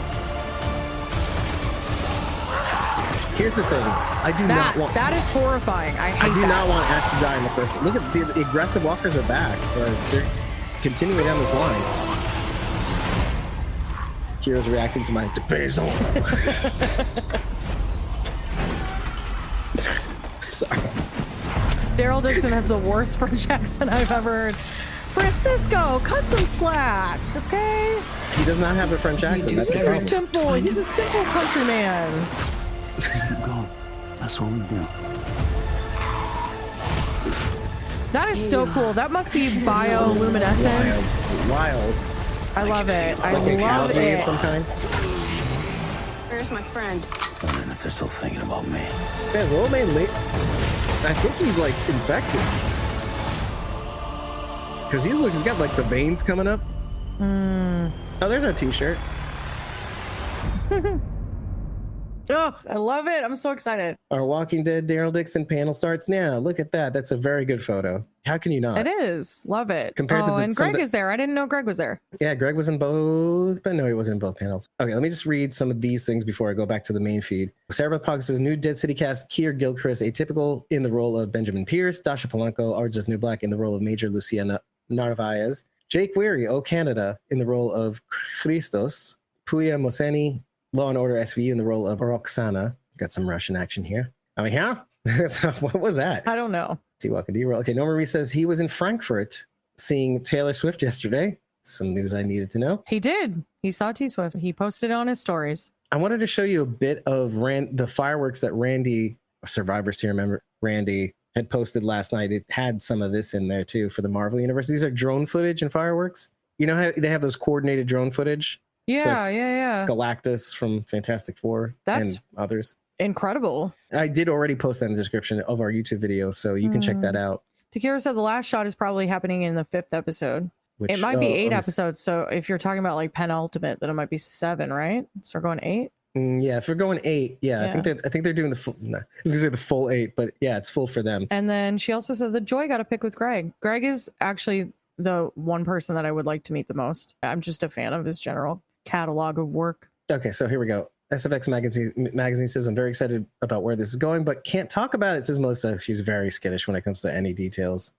Here's the thing. I do not want. That is horrifying. I do not want Ash to die in the first. Look at the aggressive walkers are back. They're continuing down this line. Kira's reacting to my basil. Sorry. Daryl Dixon has the worst French accent I've ever heard. Francisco, cut some slack, okay? He does not have a French accent. That's the problem. He's a simple countryman. That's what we do. That is so cool. That must be bioluminescence. Wild. I love it. I like love algae it. of some kind. Where's my friend? Wondering if they're still thinking about me. Man, Romain late. I think he's like infected. Because he's got like the veins coming up. Oh, there's our t-shirt. Oh, I love it. I'm so excited. Our Walking Dead Daryl Dixon panel starts now. Look at that. That's a very good photo. How can you not? It is. Love it. Compared to and Greg is there. I didn't know Greg was there. Yeah, Greg was in both, but no, he wasn't in both panels. Okay, let me just read some of these things before I go back to the main feed. Sarah Beth Pog says, new Dead City cast, Keir Gilchrist, Atypical in the role of Benjamin Pierce, Dasha Polanco, Orange is New Black in the role of Major Lucia Narvaez, Jake Weary, O Canada, in the role of Christos, Puya Moseni, Law and Order SVU in the role of Roxana. Got some Russian action here. I mean, yeah? What was that? I don't know. See, welcome to Okay, Norma Reese says he was in Frankfurt seeing Taylor Swift yesterday. Some news I needed to know. He did. He saw T Swift. He posted it on his stories. I wanted to show you a bit of the fireworks that Randy, Survivors to remember, Randy had posted last night. It had some of this in there too for the Marvel Universe. These are drone footage and fireworks. You know how they have those coordinated drone footage? Yeah, So yeah. Galactus from Fantastic Four and others. Incredible. I did already post that in the description of our YouTube video, so you can check that out. Takira said the last shot is probably happening in the 5th episode. It might be 8 episodes. So if you're talking about like penultimate, then it might be 7, right? So we're going 8. Yeah, if we're going 8, yeah. I think they're doing the full. No, I was gonna say the full 8, but yeah, it's full for them. And then she also said the Joy got a pick with Greg. Greg is actually the one person that I would like to meet the most. I'm just a fan of his general catalog of work. Okay, so here we go. SFX magazine says, I'm very excited about where this is going, but can't talk about it, says Melissa. She's very skittish when it comes to any details.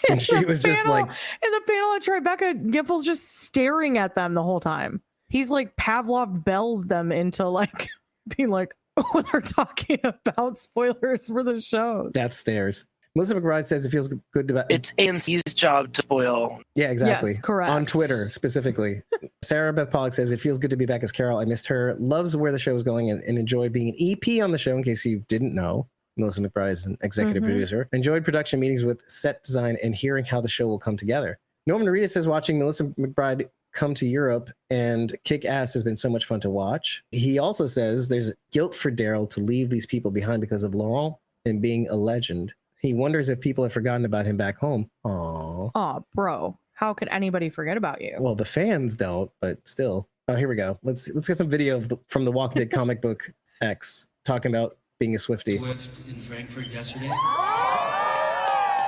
And she was just like... In the panel at Tribeca, Gimple's just staring at them the whole time. He's like Pavlov bells them into like being like, oh, they're talking about spoilers for the show. That stares. Melissa McBride says it feels good to. It's AMC's job to spoil. Yeah, exactly. Yes, correct. On Twitter specifically. Sarah Beth Pollock says it feels good to be back as Carol. I missed her. Loves where the show is going and enjoyed being an EP on the show. In case you didn't know, Melissa McBride is an executive producer. Enjoyed production meetings with set design and hearing how the show will come together. Norman Rita says watching Melissa McBride come to Europe and kick ass has been so much fun to watch. He also says there's guilt for Daryl to leave these people behind because of Laurent and being a legend. He wonders if people have forgotten about him back home. Aww. Oh, bro. How could anybody forget about you? Well, the fans don't, but still. Oh, here we go. Let's get some video from the Walking Dead comic book X talking about being a Swiftie. Swift in Frankfurt yesterday.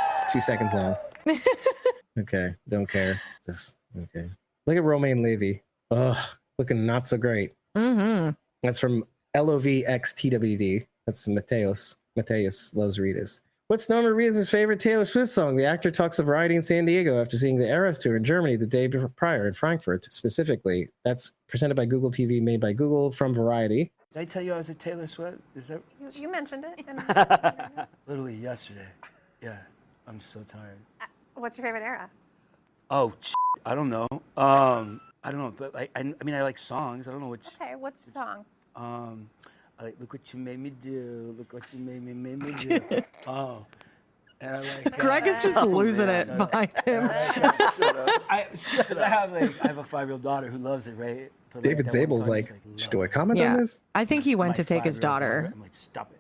It's 2 seconds long. Okay, don't care. Just okay. Look at Romaine Levy. Oh, looking not so great. That's from LOVX TWD. That's Mateus. Mateus loves Ritas. What's Norman Reedus' favorite Taylor Swift song? The actor talks of Variety in San Diego after seeing the Eras tour in Germany the day prior in Frankfurt, specifically. That's presented by Google TV, made by Google from Variety. Did I tell you I was a Taylor Swift? Is that You mentioned it. literally yesterday? Yeah, I'm so tired. What's your favorite era? Oh, I don't know. I don't know, but like, I mean, I like songs. I don't know which. Okay, what's the song? I like, look what you made me do. Look what you made me do. Oh. And I like. Greg is just losing it behind him. I have a 5-year-old daughter who loves it, right? But David that one Zabel's song like, is do I comment on this? I think he went to take his 5-year-old daughter, I'm like, stop it.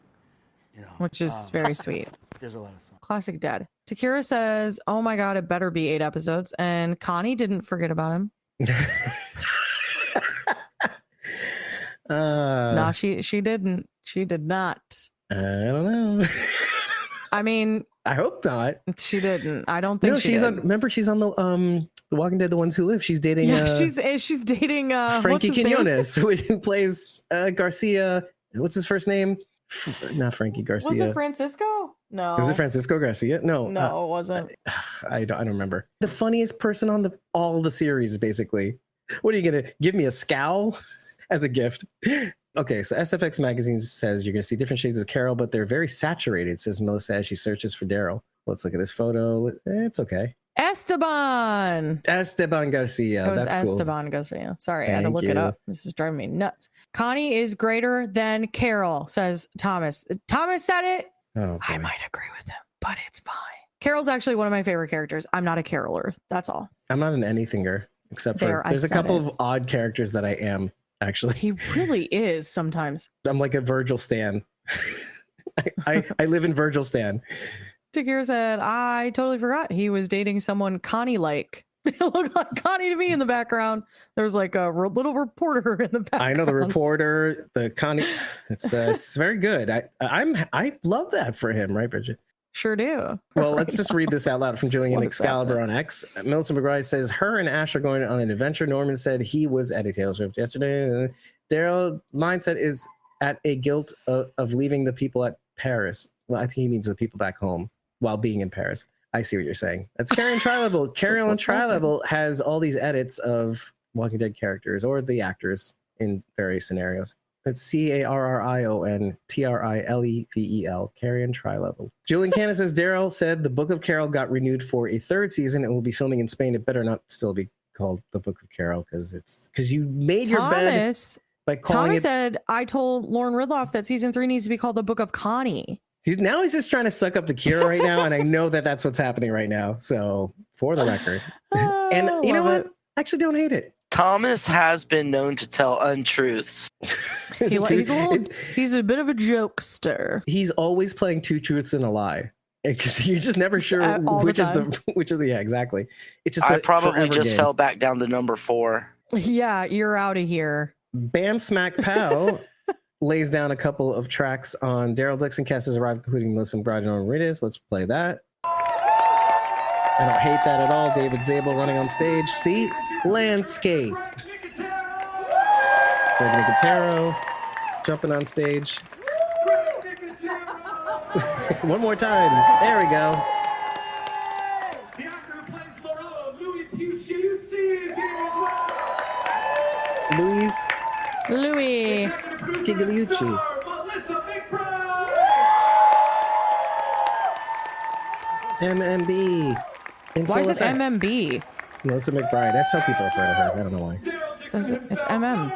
You know, which is very sweet. There's a lot of songs. Classic dad. Takira says, oh my God, it better be 8 episodes. And Connie didn't forget about him. No, she didn't. She did not. I don't know. I mean, I hope not. She didn't. I don't think she's did. on. Remember, she's on the Walking Dead: The Ones Who Live. She's dating. Yeah, she's dating Frankie what's his name? Quinones, who plays Garcia. What's his first name? Not Frankie Garcia. Was it Francisco? No. Was it Francisco Garcia? No. No, it wasn't. I don't remember. The funniest person on all the series, basically. What are you gonna give me a scowl as a gift? Okay, so SFX Magazine says you're gonna see different shades of Carol, but they're very saturated, says Melissa as she searches for Daryl. Let's look at this photo. It's okay. Esteban Garcia. It was That's cool. Esteban Garcia. Sorry, I had to look it up. This is driving me nuts. Connie is greater than Carol, says Thomas. Thomas said it. Oh, I might agree with him, but it's fine. Carol's actually one of my favorite characters. I'm not a Caroler. That's all. I'm not an anythinger, except for there's a couple of odd characters that I am, actually. He really is sometimes. I'm like a Virgil stan. I live in Virgil stan. Takir said, I totally forgot he was dating someone Connie-like. It looked like Connie to me in the background. There's like a little reporter in the background. I know the reporter, the Connie. It's very good. I love that for him, right, Bridget? Sure do. Well, let's just read this out loud from Julian Excalibur on X. Melissa McBride says her and Ash are going on an adventure. Norman said he was at a Taylor Swift yesterday. Daryl mindset is at a guilt of leaving the people at Paris. Well, I think he means the people back home while being in Paris. I see what you're saying. That's Carrie on Tri-Level. Carrie on Tri-Level has all these edits of Walking Dead characters or the actors in various scenarios. It's CarrionTrilevel. Carrie on Tri-Level. Julian Cannon says Daryl said the Book of Carol got renewed for a 3rd season and will be filming in Spain. It better not still be called the Book of Carol because you made your bed by calling Thomas it. said, I told Lauren Ridloff that season 3 needs to be called the Book of Connie. He's just trying to suck up to Kira right now, and I know that that's what's happening right now. So, for the record, and you know what? I actually don't hate it. Thomas has been known to tell untruths. He's a bit of a jokester. He's always playing 2 truths and a lie. Because you're just never sure which is the exactly. It's just I probably just game. fell back down to number 4. Yeah, you're out of here. Bam Smack Pow lays down a couple of tracks on Daryl Dixon cast has arrived, including Melissa McBride and Norman Reedus. Let's play that. I don't hate that at all. David Zabel running on stage. See? Landscape. Greg Nicotero jumping on stage. One more time. There we go. The actor who plays Laurent, Louis Pucciuzzi, is here as well. Louis Scigliucci. MMB. In Why is full it effect. MMB? Melissa McBride. That's how people refer to her. I don't know why. It's MM.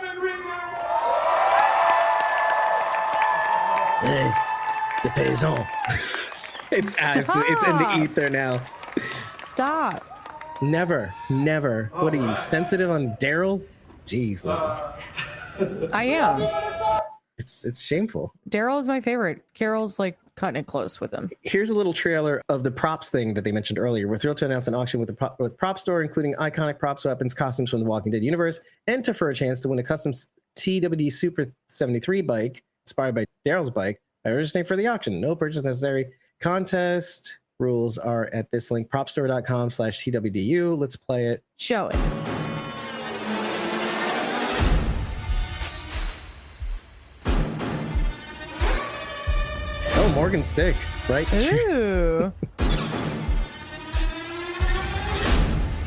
Hey, the payson. It's in the ether now. Stop. Never. What are you, sensitive on Daryl? Jeez, Logan. I am. It's shameful. Daryl is my favorite. Carol's like cutting it close with him. Here's a little trailer of the props thing that they mentioned earlier. We're thrilled to announce an auction with Prop Store, including iconic props, weapons, costumes from the Walking Dead universe. Enter for a chance to win a custom TWDU Super 73 bike inspired by Daryl's bike by registering for the auction. No purchase necessary. Contest rules are at this link, propstore.com/TWDU. Let's play it. Show it. Oh, Morgan Stick, right? Ooh.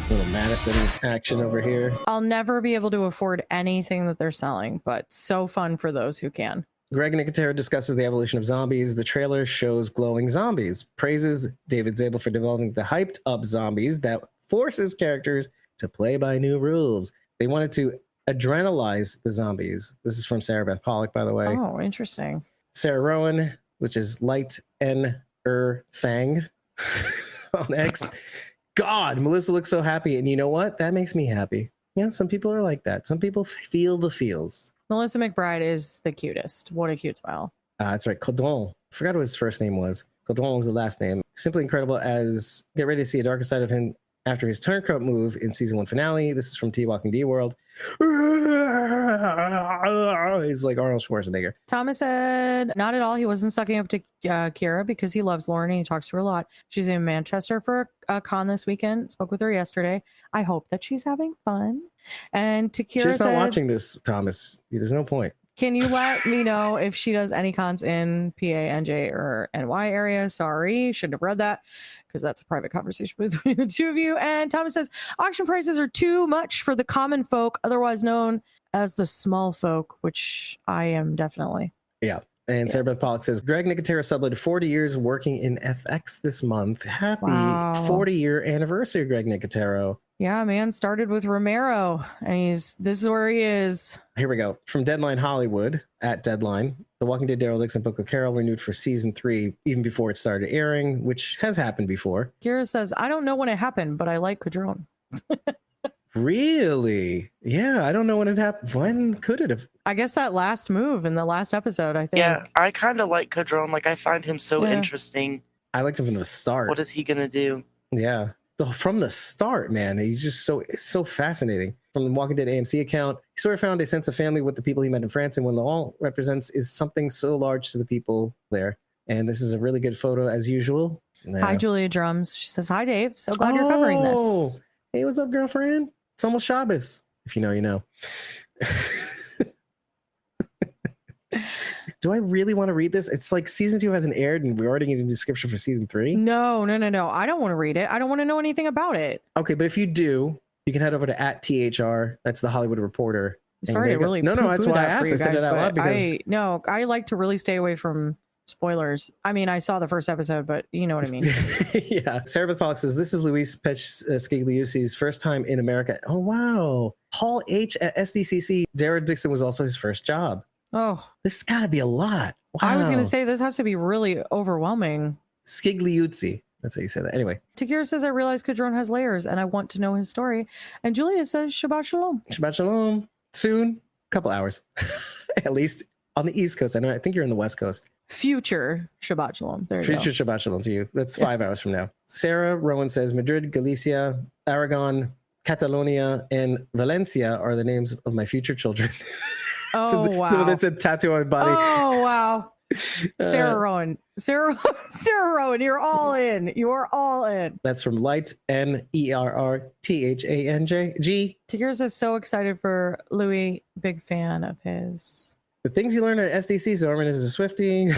Little Madison action over here. I'll never be able to afford anything that they're selling, but so fun for those who can. Greg Nicotero discusses the evolution of zombies. The trailer shows glowing zombies. Praises David Zabel for developing the hyped up zombies that forces characters to play by new rules. They wanted to adrenalize the zombies. This is from Sarah Beth Pollock, by the way. Oh, interesting. Sarah Rowan, which is Light N Thang on X. God, Melissa looks so happy. And you know what? That makes me happy. Yeah, some people are like that. Some people feel the feels. Melissa McBride is the cutest. What a cute smile. That's right. Codon. I forgot what his first name was. Codon was the last name. Simply incredible as get ready to see a darker side of him after his turncoat move in season 1 finale. This is from TWDU World. He's like Arnold Schwarzenegger. Thomas said, not at all. He wasn't sucking up to Kira because he loves Lauren and he talks to her a lot. She's in Manchester for a con this weekend. Spoke with her yesterday. I hope that she's having fun. And Takira She's said, not watching this, Thomas. There's no point. can you let me know if she does any cons in PA, NJ, or NY area? Sorry, shouldn't have read that because that's a private conversation between the two of you. And Thomas says, auction prices are too much for the common folk, otherwise known as the small folk, which I am definitely. Yeah. And Sarah Beth Pollock says, Greg Nicotero celebrated 40 years working in FX this month. Happy 40-year anniversary, Greg Nicotero. Yeah, man, started with Romero, and this is where he is. Here we go. From Deadline Hollywood, at Deadline, The Walking Dead Daryl Dixon Book of Carol renewed for season 3, even before it started airing, which has happened before. Kira says, I don't know when it happened, but I like Cadron. Really? Yeah, I don't know when it happened. When could it have? I guess that last move in the last episode, I think. Yeah, I kind of like Cadron. Like, I find him so interesting. I liked him from the start. What is he going to do? Yeah. From the start, man, he's just so fascinating. From the Walking Dead AMC account, he sort of found a sense of family with the people he met in France, and what Laurent represents is something so large to the people there. And this is a really good photo, as usual. Hi, Julia Drums. She says, hi, Dave. So glad you're covering this. Hey, what's up, girlfriend? It's almost Shabbos. If you know, you know. Do I really want to read this? It's like season 2 hasn't aired and we're already getting a description for season 3. No. I don't want to read it. I don't want to know anything about it. Okay, but if you do, you can head over to @THR. That's the Hollywood Reporter. Sorry to really no, that's why I asked. I said it out loud because I like to really stay away from spoilers. I mean, I saw the first episode, but you know what I mean. Yeah. Sarah Beth Pollock says, this is Luis Scagliusi's first time in America. Oh, wow. Hall H at SDCC. Daryl Dixon was also his first job. Oh, this has got to be a lot. Wow. I was going to say this has to be really overwhelming. Scagliuzzi. That's how you say that. Anyway. Takira says, I realize Cadron has layers and I want to know his story. And Julia says, Shabbat Shalom. Shabbat Shalom. Soon. Couple hours. At least on the East Coast. I think you're in the West Coast. Future Shabbat Shalom. There you go. Future Shabbat Shalom to you. That's 5 hours from now. Sarah Rowan says, Madrid, Galicia, Aragon, Catalonia, and Valencia are the names of my future children. Oh, wow. That's a tattoo on my body. Oh, wow. Sarah Rowan. Sarah Rowan, you're all in. You are all in. That's from Light NERRTHANG. Takira says, so excited for Louis. Big fan of his. The things you learn at SDCC. Norman is a Swiftie.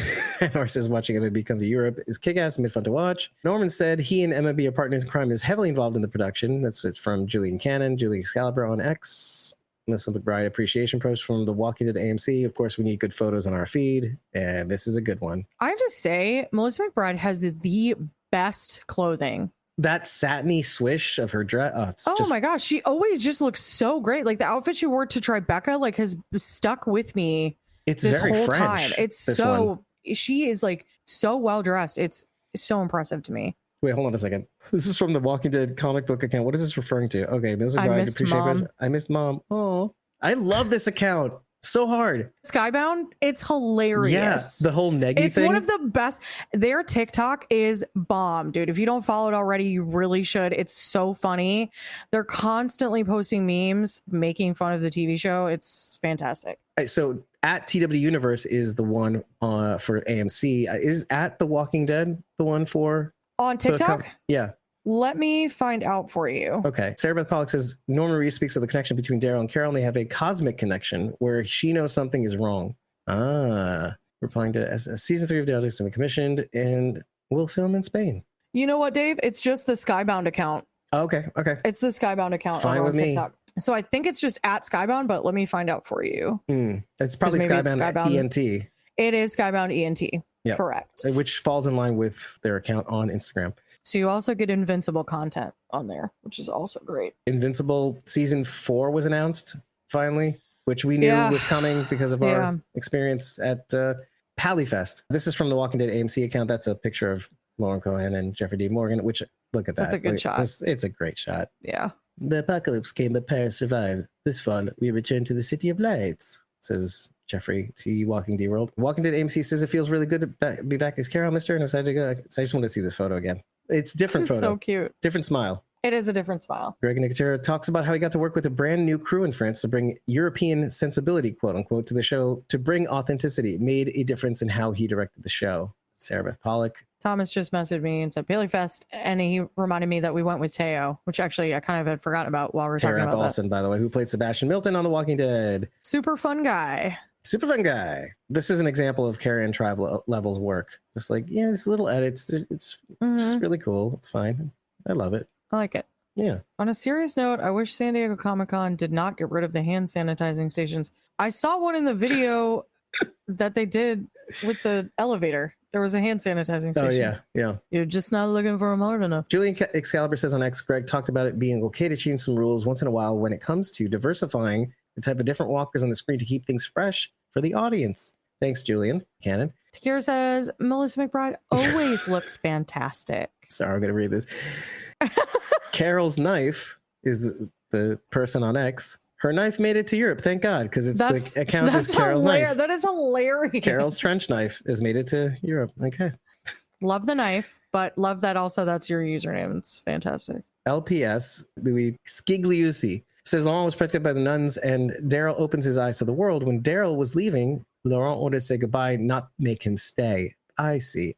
Nor says watching MLB come to Europe is kick-ass and fun to watch. Norman said he and MLB are partners in crime, is heavily involved in the production. That's it from Julian Cannon, Julie Excalibur on X. Melissa McBride appreciation post from the Walking Dead AMC. Of course, we need good photos on our feed, and this is a good one. I have to say, Melissa McBride has the best clothing. That satiny swish of her dress. Oh my gosh, she always just looks so great. Like the outfit she wore to Tribeca, like has stuck with me. It's this very whole French, time. It's this so one. she is like so well dressed. It's so impressive to me. Wait, hold on a second. This is from the Walking Dead comic book account. What is this referring to? Okay, Ms. I missed Mom. I missed Mom. Oh, I love this account so hard. Skybound, it's hilarious. Yes, the whole Neggy it's thing. one of the best. Their TikTok is bomb, dude. If you don't follow it already, you really should. It's so funny. They're constantly posting memes, making fun of the TV show. It's fantastic. So at TWDU Universe is the one for AMC. Is at The Walking Dead the one for on TikTok? Yeah. Let me find out for you. Okay. Sarah Beth Pollock says Norma Reese speaks of the connection between Daryl and Carol, and they have a cosmic connection where she knows something is wrong. Replying to season 3 of Daryl Dixon commissioned and will film in Spain. You know what, Dave? It's just the Skybound account. Okay. It's the Skybound account Fine over with on me. TikTok. So I think it's just at Skybound, but let me find out for you. It's probably Skybound ENT. It is Skybound ENT. Yeah. Correct. Which falls in line with their account on Instagram. So you also get Invincible content on there, which is also great. Invincible season 4 was announced finally, which we knew was coming because of our experience at Pallyfest. This is from the Walking Dead AMC account. That's a picture of Lauren Cohan and Jeffrey D. Morgan, which look at that. That's a good shot. It's a great shot. Yeah. The apocalypse came, but Paris survived. This fall, we return to the City of Lights, says Jeffrey T. Walking D. World. Walking Dead AMC says it feels really good to be back as Carol, Mr. And I'm excited to go. So I just want to see this photo again. It's a different This is photo. so cute. Different smile. It is a different smile. Greg Nicotero talks about how he got to work with a brand new crew in France to bring European sensibility, quote unquote, to the show, to bring authenticity. It made a difference in how he directed the show. Sarah Beth Pollock. Thomas just messaged me and said Paleyfest, and he reminded me that we went with Teo, which actually I kind of had forgotten about while we were talking Tara about Dawson, by the way, who played Sebastian Milton on The Walking Dead. Super fun guy. Super fun guy. This is an example of Carrie and Tribe Level's work. Just like, yeah, it's little edits. It's just really cool. It's fine. I love it. I like it. Yeah. On a serious note, I wish San Diego Comic-Con did not get rid of the hand sanitizing stations. I saw one in the video that they did with the elevator. There was a hand sanitizing station. Oh, yeah. Yeah. You're just not looking for them hard enough. Julian Excalibur says on X, Greg talked about it being okay to change some rules once in a while when it comes to diversifying the type of different walkers on the screen to keep things fresh for the audience. Thanks, Julian. Cannon. Takira says Melissa McBride always looks fantastic. Sorry, I'm going to read this. Carol's knife is the person on X. Her knife made it to Europe, thank God, because it's the account is Carol's knife. That is hilarious. Carol's trench knife has made it to Europe. Okay. Love the knife, but love that also that's your username. It's fantastic. LPS, Louis Scigliuzzi, says Laurent was protected by the nuns and Daryl opens his eyes to the world. When Daryl was leaving, Laurent wanted to say goodbye, not make him stay. I see.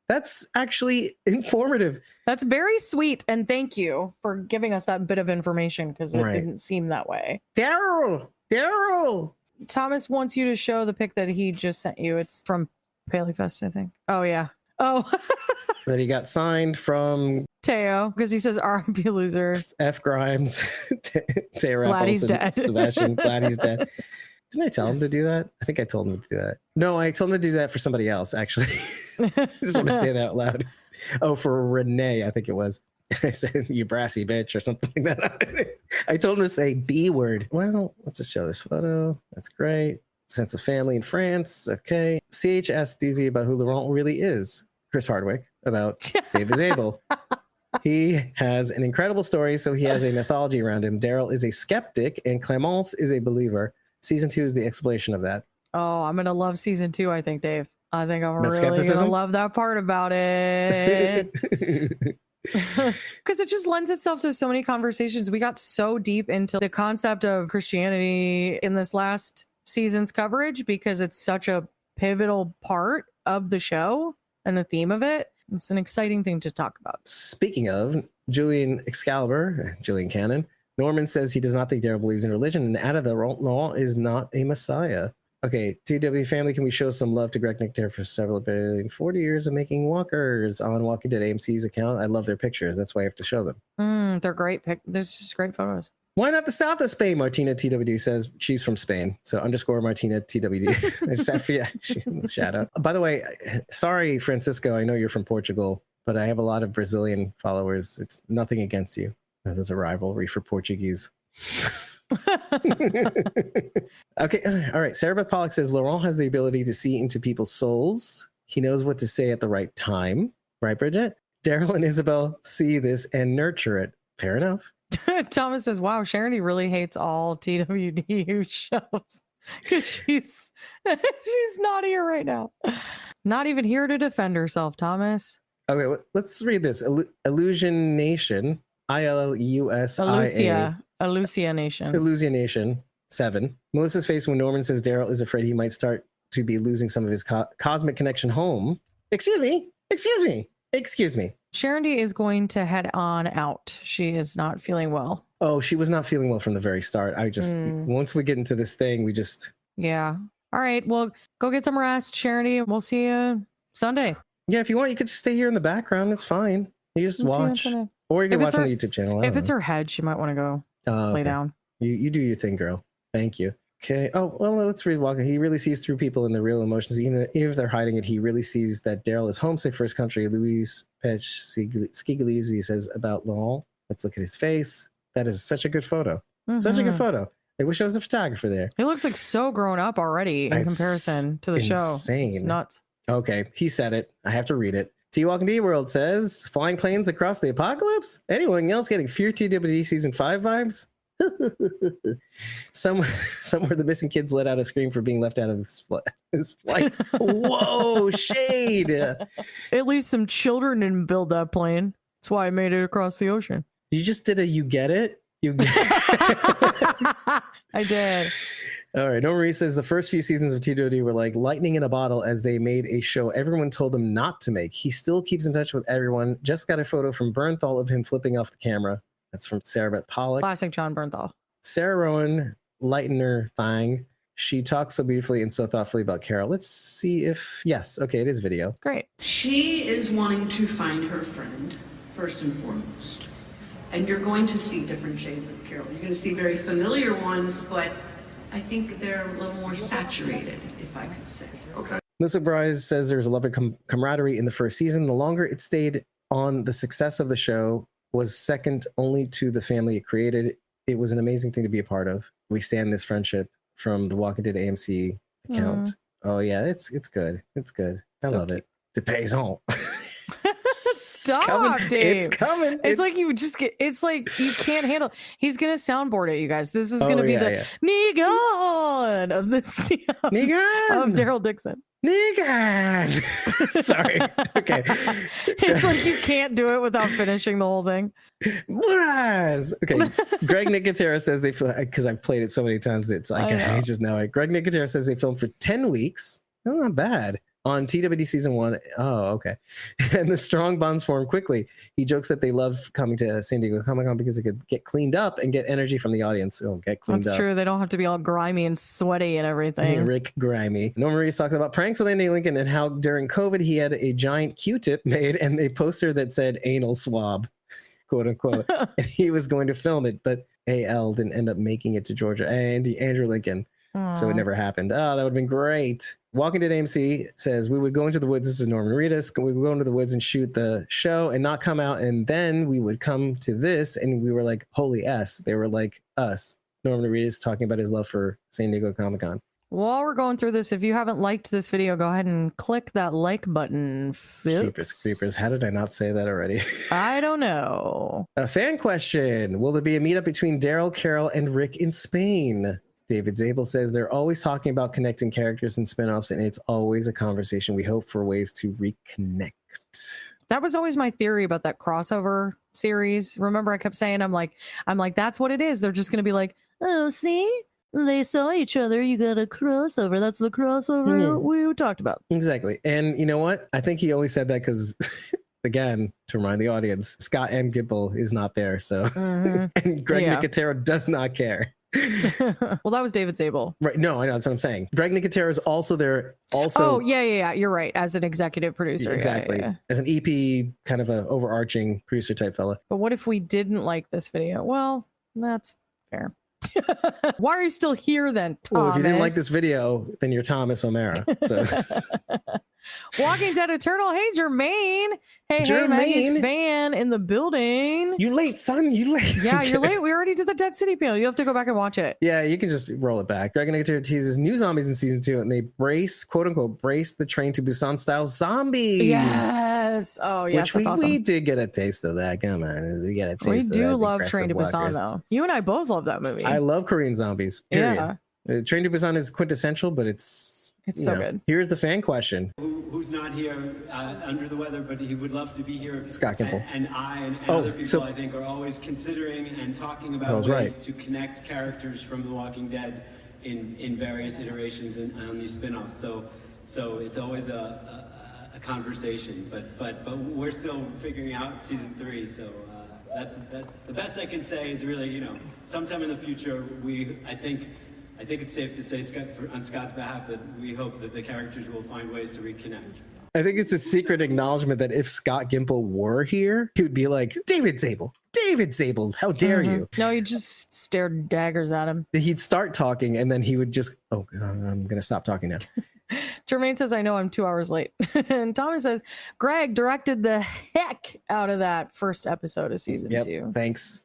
That's actually informative. That's very sweet. And thank you for giving us that bit of information because it didn't seem that way. Daryl. Thomas wants you to show the pic that he just sent you. It's from Paleyfest, I think. Oh, yeah. Oh. That he got signed from Teo because he says R.I.P. loser. F. Grimes. Teo Glad he's dead. Sebastian, glad he's dead. Didn't I tell him to do that? I think I told him to do that. No, I told him to do that for somebody else, actually. I just want to say that out loud. Oh, for Renee, I think it was. I said, you brassy bitch, or something like that. I told him to say B word. Well, let's just show this photo. That's great. Sense of family in France. Okay. CH asked DZ about who Laurent really is. Chris Hardwick about David Zabel. He has an incredible story, so he has a mythology around him. Daryl is a skeptic, and Clémence is a believer. Season 2 is the explanation of that. Oh, I'm going to love season 2, I think, Dave. I think I'm really going to love that part about it. Because it just lends itself to so many conversations. We got so deep into the concept of Christianity in this last season's coverage because it's such a pivotal part of the show and the theme of it. It's an exciting thing to talk about. Speaking of Julian Excalibur, Julian Cannon, Norman says he does not think Daryl believes in religion, and out of the Laurent is not a messiah. Okay, TW family, can we show some love to Greg Nicotero for 40 years of making walkers on Walking Dead AMC's account? I love their pictures. That's why I have to show them. They're great. There's just great photos. Why not the south of Spain? Martina TWD says she's from Spain. So _ Martina TWD. Shout out. By the way, sorry, Francisco. I know you're from Portugal. but I have a lot of Brazilian followers. It's nothing against you. There's a rivalry for Portuguese. Okay, all right. Sarah Beth Pollock says Laurent has the ability to see into people's souls. He knows what to say at the right time. Right, Bridget? Daryl and Isabel see this and nurture it. Fair enough. Thomas says, wow, Sharon really hates all TWDU shows because she's not here right now. Not even here to defend herself, Thomas. Okay, let's read this. Illusion Nation, ILUSIA. Illusia Nation. Illusia Nation 7. Melissa's face when Norman says Daryl is afraid he might start to be losing some of his cosmic connection home. Excuse me. Sharon D is going to head on out. She is not feeling well. Oh, she was not feeling well from the very start. Once we get into this thing, we just... Yeah. All right. Well, go get some rest, Sharon D. We'll see you Sunday. Yeah, if you want, you could just stay here in the background. It's fine. You just watch. Or you can watch on the YouTube channel. If it's her head, she might want to go lay down. You do your thing, girl. Thank you. Okay. Oh, well, let's read Walker. He really sees through people and their real emotions. Even if they're hiding it, he really sees that Daryl is homesick for his country. Louise Petch Skigaluzzi says about Laurent. Let's look at his face. That is such a good photo. Such a good photo. I wish I was a photographer there. He looks like so grown up already in comparison to the show. It's nuts. Okay. He said it. I have to read it. T Walking D World says, flying planes across the apocalypse? Anyone else getting Fear TWD Season 5 vibes? Somewhere the missing kids let out a scream for being left out of this flight. Whoa, shade. At least some children didn't build that plane. That's why I made it across the ocean. You just did you get it? You get I did. All right. No Marie says the first few seasons of TWD were like lightning in a bottle as they made a show everyone told them not to make. He still keeps in touch with everyone. Just got a photo from Bernthal of him flipping off the camera. That's from Sarah Beth Pollock. Classic John Bernthal. Sarah Rowan, Lightener Thang. She talks so beautifully and so thoughtfully about Carol. Let's see if... Yes. Okay, it is video. Great. She is wanting to find her friend, first and foremost. And you're going to see different shades of Carol. You're going to see very familiar ones, but I think they're a little more saturated, if I could say. Okay. Melissa Bryce says there's a loving camaraderie in the first season. The longer it stayed on, the success of the show was second only to the family it created. It was an amazing thing to be a part of. We stand this friendship from the Walking Dead AMC account. Oh yeah, it's good. It's good. I love it. De Payson. Stop, Dave. It's coming. It's like you just get, it's like you can't handle. He's going to soundboard it, you guys. This is going to be the Negan of this. Negan. Of Daryl Dixon. Negan. Sorry. Okay. It's like you can't do it without finishing the whole thing. Okay. Greg Nicotero says they feel, because I've played it so many times, it's like I just know it. Greg Nicotero says they filmed for 10 weeks. Oh, not bad. On TWD Season 1. Oh, okay. And the strong bonds form quickly. He jokes that they love coming to San Diego Comic-Con because they could get cleaned up and get energy from the audience. Oh, get cleaned up. That's true. They don't have to be all grimy and sweaty and everything. Hey, Rick Grimy. Norman Reese talks about pranks with Andy Lincoln and how during COVID he had a giant Q-tip made and a poster that said anal swab, quote unquote. And he was going to film it, but AL didn't end up making it to Georgia. And Andrew Lincoln. So it never happened. Oh, that would have been great. Walking Dead AMC says we would go into the woods. This is Norman Reedus. We would go into the woods and shoot the show and not come out. And then we would come to this and we were like, holy S. They were like us. Norman Reedus talking about his love for San Diego Comic-Con. While we're going through this, if you haven't liked this video, go ahead and click that like button. Creepers. How did I not say that already? I don't know. A fan question. Will there be a meetup between Daryl, Carol, and Rick in Spain? David Zabel says they're always talking about connecting characters and spinoffs, and it's always a conversation. We hope for ways to reconnect. That was always my theory about that crossover series. Remember, I kept saying, I'm like, that's what it is. They're just going to be like, oh, see, they saw each other. You got a crossover. That's the crossover we talked about. Exactly. And you know what? I think he only said that because, again, to remind the audience, Scott M. Gimple is not there. So, and Greg Nicotero does not care. Well, that was David Zabel. Right. No, I know. That's what I'm saying. Greg Nicotero is also there. Also. Oh, yeah. You're right. As an executive producer. Exactly. Yeah. As an EP, kind of an overarching producer type fella. But what if we didn't like this video? Well, that's fair. Why are you still here then, Thomas? Well, if you didn't like this video, then you're Thomas O'Mara. So Walking Dead Eternal. Hey, Jermaine. Hey, Maggie fan in the building. You late, son. You late. Yeah, you're late. We already did the Dead City panel. You have to go back and watch it. Yeah, you can just roll it back. Dragon Negative teases new zombies in season 2, and they quote unquote, brace the Train to Busan style zombies. Yes. Oh, yes. Which That's awesome. we did get a taste of that. Come on. We got a taste We of that. do love Train to Busan, though. You and I both love that movie. I love Korean zombies. Period. Yeah. Train to Busan is quintessential, but it's so good. Here's the fan question. Who's not here under the weather, but he would love to be here. Scott Gimple. And other people, I think, are always considering and talking about ways to connect characters from The Walking Dead in various iterations and on these spin-offs. So it's always a conversation, but we're still figuring out season 3. So that's the best I can say is really, sometime in the future, I think it's safe to say, on Scott's behalf, that we hope that the characters will find ways to reconnect. I think it's a secret acknowledgement that if Scott Gimple were here, he would be like, David Zabel, how dare you? No, he just stared daggers at him. He'd start talking, and then he would just, I'm going to stop talking now. Jermaine says, I know I'm 2 hours late. And Thomas says, Greg directed the heck out of that first episode of season 2. Thanks.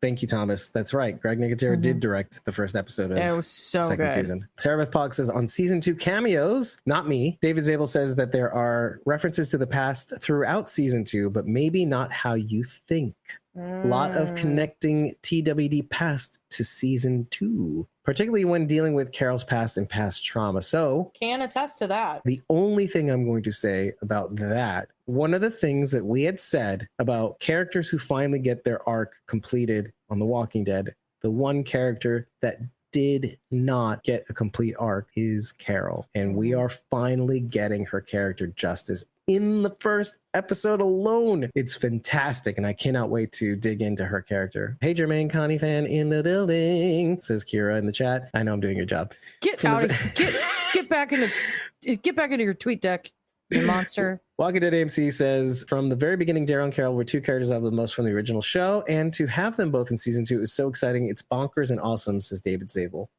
Thank you, Thomas. That's right. Greg Nicotero did direct the first episode of it was so second good. season. Sarah Beth Pollock says, on season 2 cameos, not me. David Zabel says that there are references to the past throughout season 2, but maybe not how you think. A lot of connecting TWD past to season 2, particularly when dealing with Carol's past and past trauma. So can attest to that. The only thing I'm going to say about that, one of the things that we had said about characters who finally get their arc completed on The Walking Dead, the one character that did not get a complete arc is Carol. And we are finally getting her character justice in the first episode alone. It's fantastic, and I cannot wait to dig into her character. Hey, Jermaine Connie fan in the building, says Kira in the chat. I know I'm doing your job. Get back into your tweet deck, you monster. Walking Dead AMC says, from the very beginning, Daryl and Carol were two characters I love the most from the original show, and to have them both in season 2 is so exciting. It's bonkers and awesome, says David Zabel.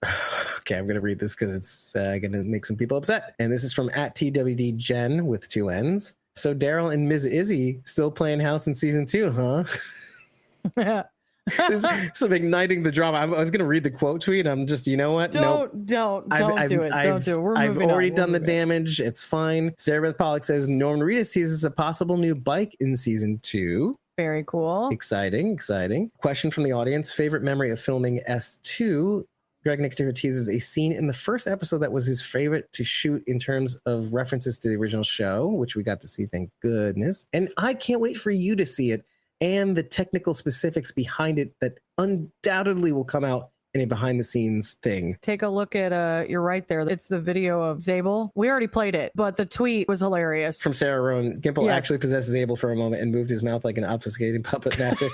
Okay, I'm going to read this because it's going to make some people upset. And this is from @TWD Jen with 2 N's. So Daryl and Ms. Izzy still playing house in season 2, huh? Yeah. Some igniting the drama. I was going to read the quote tweet. I'm just, you know what? Don't do it. I've already done the damage. It's fine. Sarah Beth Pollock says Norman Reedus teases a possible new bike in season 2. Very cool. Exciting. Question from the audience. Favorite memory of filming S2? Greg Nicotero teases a scene in the first episode that was his favorite to shoot in terms of references to the original show, which we got to see, thank goodness. And I can't wait for you to see it and the technical specifics behind it that undoubtedly will come out in a behind the scenes thing. Take a look at, you're right there. It's the video of Zabel. We already played it, but the tweet was hilarious. From Sarah Roan, Gimple actually possesses Zabel for a moment and moved his mouth like an obfuscating puppet master.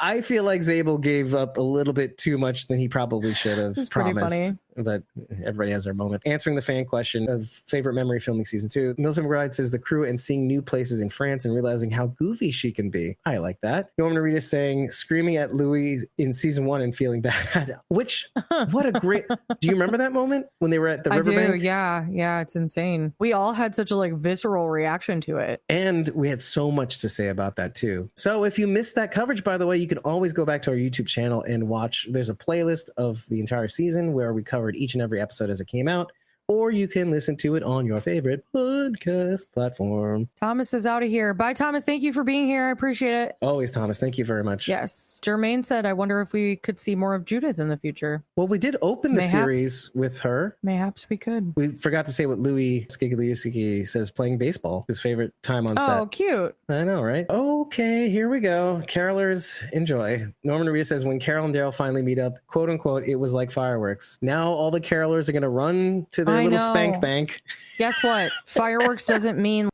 I feel like Zabel gave up a little bit too much than he probably should have promised. Funny. But everybody has their moment. Answering the fan question of favorite memory filming season 2, Mills McBride says the crew and seeing new places in France and realizing how goofy she can be. I like that. Norman Reedus saying screaming at Louis in season 1 and feeling bad. Which, what a great... Do you remember that moment when they were at the riverbank? I do, yeah, it's insane. We all had such a visceral reaction to it. And we had so much to say about that too. So if you missed that coverage, by the way, you can always go back to our YouTube channel and watch. There's a playlist of the entire season where we covered each and every episode as it came out, or you can listen to it on your favorite podcast platform. Thomas is out of here. Bye, Thomas. Thank you for being here. I appreciate it. Always, Thomas. Thank you very much. Yes. Jermaine said, I wonder if we could see more of Judith in the future. Well, we did open the series with her. Mayhaps we could. We forgot to say what Louis Skigliuski says, playing baseball, his favorite time on set. Oh, cute. I know, right? Okay, here we go. Carolers, enjoy. Norman Reedus says, when Carol and Daryl finally meet up, quote unquote, it was like fireworks. Now all the Carolers are going to run to their little spank bank. Guess what? Fireworks doesn't mean,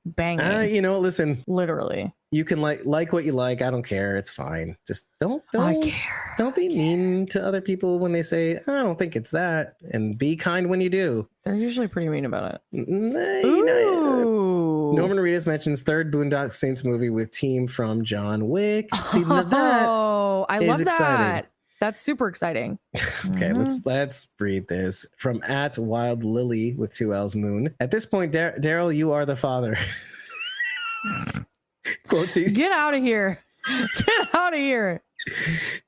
banging. Listen. Literally. You can like what you like. I don't care. It's fine. Just don't I care. Don't be mean to other people when they say, I don't think it's that. And be kind when you do. They're usually pretty mean about it. Norman Reedus mentions third Boondock Saints movie with team from John Wick. See, that I love exciting. That's super exciting. Okay, let's read this from @WildLily with 2 L's Moon. At this point, Daryl, you are the father. Get out of here. Get out of here.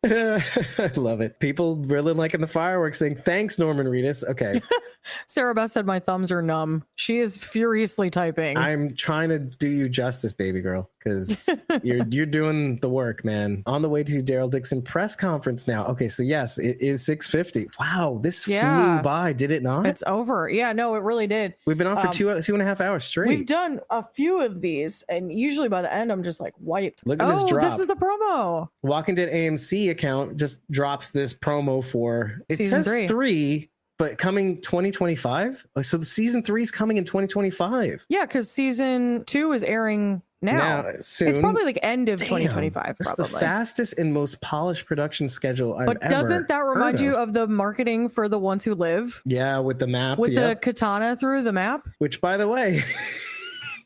I love it. People really liking the fireworks saying, thanks, Norman Reedus. Okay. Sarah Beth said my thumbs are numb. She is furiously typing. I'm trying to do you justice, baby girl, because you're doing the work, man. On the way to Daryl Dixon press conference now. Okay, so yes, it is 6:50. Wow, this flew by, did it not? It's over. Yeah, no, it really did. We've been on for two and a half hours straight. We've done a few of these, and usually by the end, I'm just like wiped. Look at this drop. This is the promo. Walking Dead AMC account just drops this promo for Season says 3, but coming 2025. So the season 3 is coming in 2025. Yeah, because season 2 is airing now. Soon. It's probably like end of 2025. It's Probably the fastest and most polished production schedule I've But ever doesn't that remind heard you of the marketing for The Ones Who Live? Yeah, with the map. With the katana through the map. Which, by the way,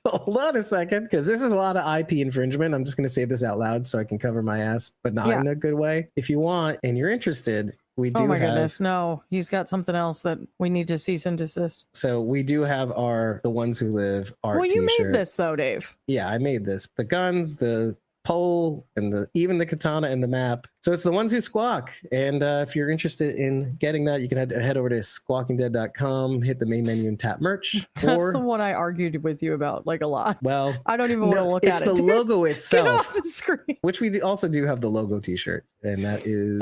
hold on a second, because this is a lot of IP infringement. I'm just going to say this out loud so I can cover my ass, but not in a good way. If you want and you're interested, we do Oh my have, goodness, no. He's got something else that we need to cease and desist. So we do have The Ones Who Live art Well, you t-shirt. made this though, Dave. Yeah, I made this. The guns, the pole, and even the katana and the map. So it's The Ones Who Squawk. And if you're interested in getting that, you can head over to squawkingdead.com, hit the main menu and tap merch. That's the one I argued with you about like a lot. Well, I don't even want to look at it. It's the logo itself. Get off the screen. Which we also do have the logo t-shirt. And that is...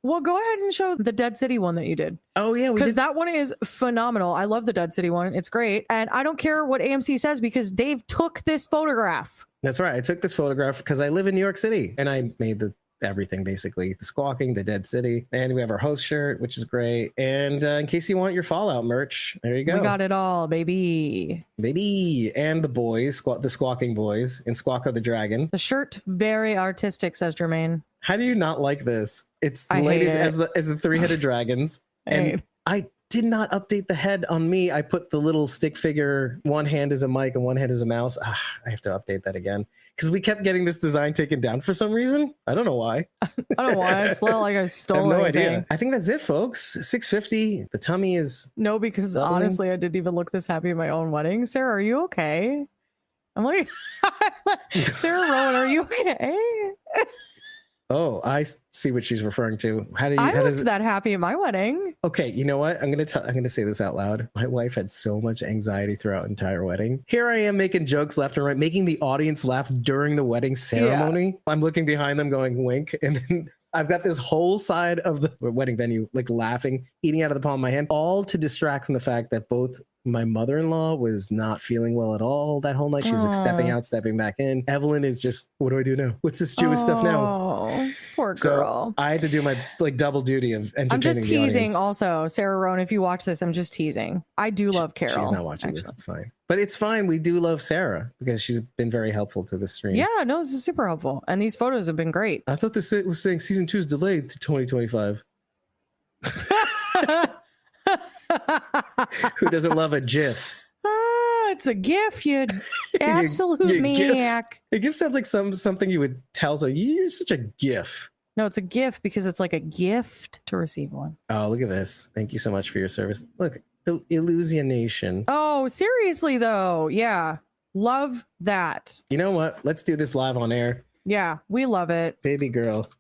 Well, go ahead and show the Dead City one that you did. Oh, yeah. Because that one is phenomenal. I love the Dead City one. It's great. And I don't care what AMC says because Dave took this photograph. That's right. I took this photograph because I live in New York City and I made everything basically. The Squawking, the Dead City. And we have our host shirt, which is great. And in case you want your Fallout merch, there you go. We got it all, baby. Baby. And the boys, the Squawking Boys and Squawko the Dragon. The shirt, very artistic, says Jermaine. How do you not like this? It's the ladies as the three-headed dragons. And I did not update the head on me. I put the little stick figure, one hand is a mic and one hand is a mouse. I have to update that again because we kept getting this design taken down for some reason. I don't know why. I don't know why. It's not like I stole anything. Idea. I think that's it, folks. 6:50. The tummy is... No, because honestly, I didn't even look this happy at my own wedding. Sarah, are you okay? I'm like, Sarah Rowan, are you okay? Oh, I see what she's referring to. I looked that happy at my wedding. Okay, you know what? I'm gonna say this out loud. My wife had so much anxiety throughout the entire wedding. Here I am making jokes left and right, making the audience laugh during the wedding ceremony. Yeah. I'm looking behind them, going wink, and then I've got this whole side of the wedding venue like laughing, eating out of the palm of my hand, all to distract from the fact that both my mother-in-law was not feeling well at all that whole night. She was like stepping out, stepping back in. Evelyn is just, what do I do now? What's this Jewish stuff now? Oh, poor girl. So I had to do my double duty of entertaining I'm just the teasing audience. Also, Sarah Rowan, if you watch this, I'm just teasing. I do love Carol. She's not watching this. It's fine. But it's fine. We do love Sarah because she's been very helpful to the stream. Yeah, no, this is super helpful. And these photos have been great. I thought this was saying season 2 is delayed to 2025. Who doesn't love a GIF? It's a GIF, you absolute maniac. A GIF sounds like something you would tell. So you're such a GIF. No, it's a GIF because it's like a gift to receive one. Oh, look at this. Thank you so much for your service. Look, Illusionation. Oh, seriously though. Yeah. Love that. You know what? Let's do this live on air. Yeah, we love it. Baby girl.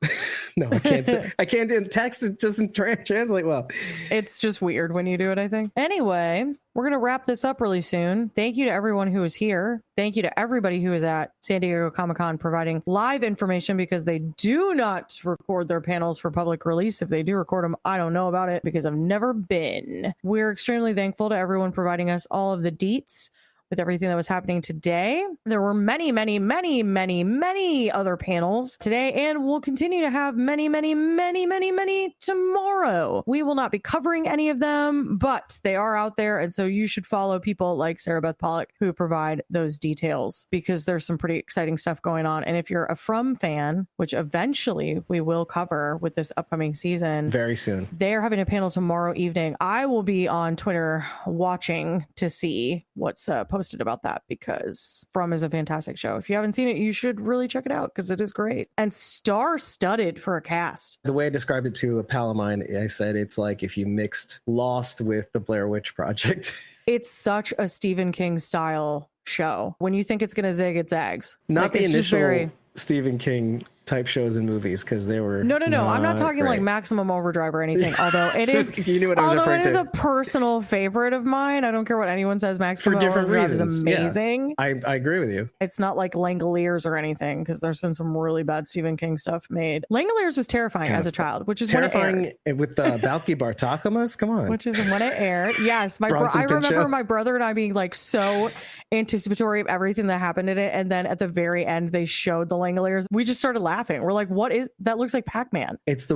No, I can't say. I can't do text. It doesn't translate well. It's just weird when you do it, I think. Anyway, we're going to wrap this up really soon. Thank you to everyone who is here. Thank you to everybody who is at San Diego Comic-Con providing live information because they do not record their panels for public release. If they do record them, I don't know about it because I've never been. We're extremely thankful to everyone providing us all of the deets with everything that was happening today. There were many, many, many, many, many other panels today, and we'll continue to have many, many, many, many, many tomorrow. We will not be covering any of them, but they are out there, and so you should follow people like Sarah Beth Pollock who provide those details because there's some pretty exciting stuff going on. And if you're a From fan, which eventually we will cover with this upcoming season, very soon, they're having a panel tomorrow evening. I will be on Twitter watching to see what's posted posted about that because From is a fantastic show. If you haven't seen it, you should really check it out because it is great and star-studded for a cast. The way I described it to a pal of mine, I said it's like if you mixed Lost with the Blair Witch Project. It's such a Stephen King style show. When you think it's going to zig, it zags. Not like, the it's just initial Stephen King type shows and movies because they were no. I'm not talking great. like Maximum Overdrive or anything. Although it is, you knew what I was although referring it is to. a personal favorite of mine. I don't care what anyone says. Maximum For different Overdrive reasons. is amazing. Yeah. I agree with you. It's not like Langoliers or anything because there's been some really bad Stephen King stuff made. Langoliers was terrifying as a child, which is terrifying when it aired. with Balki Bartakamas. Come on, which is when it aired. Yes, I remember my brother and I being like so anticipatory of everything that happened in it, and then at the very end they showed the Langoliers. We just started laughing. We're like, "What is that? Looks like Pac-Man." It's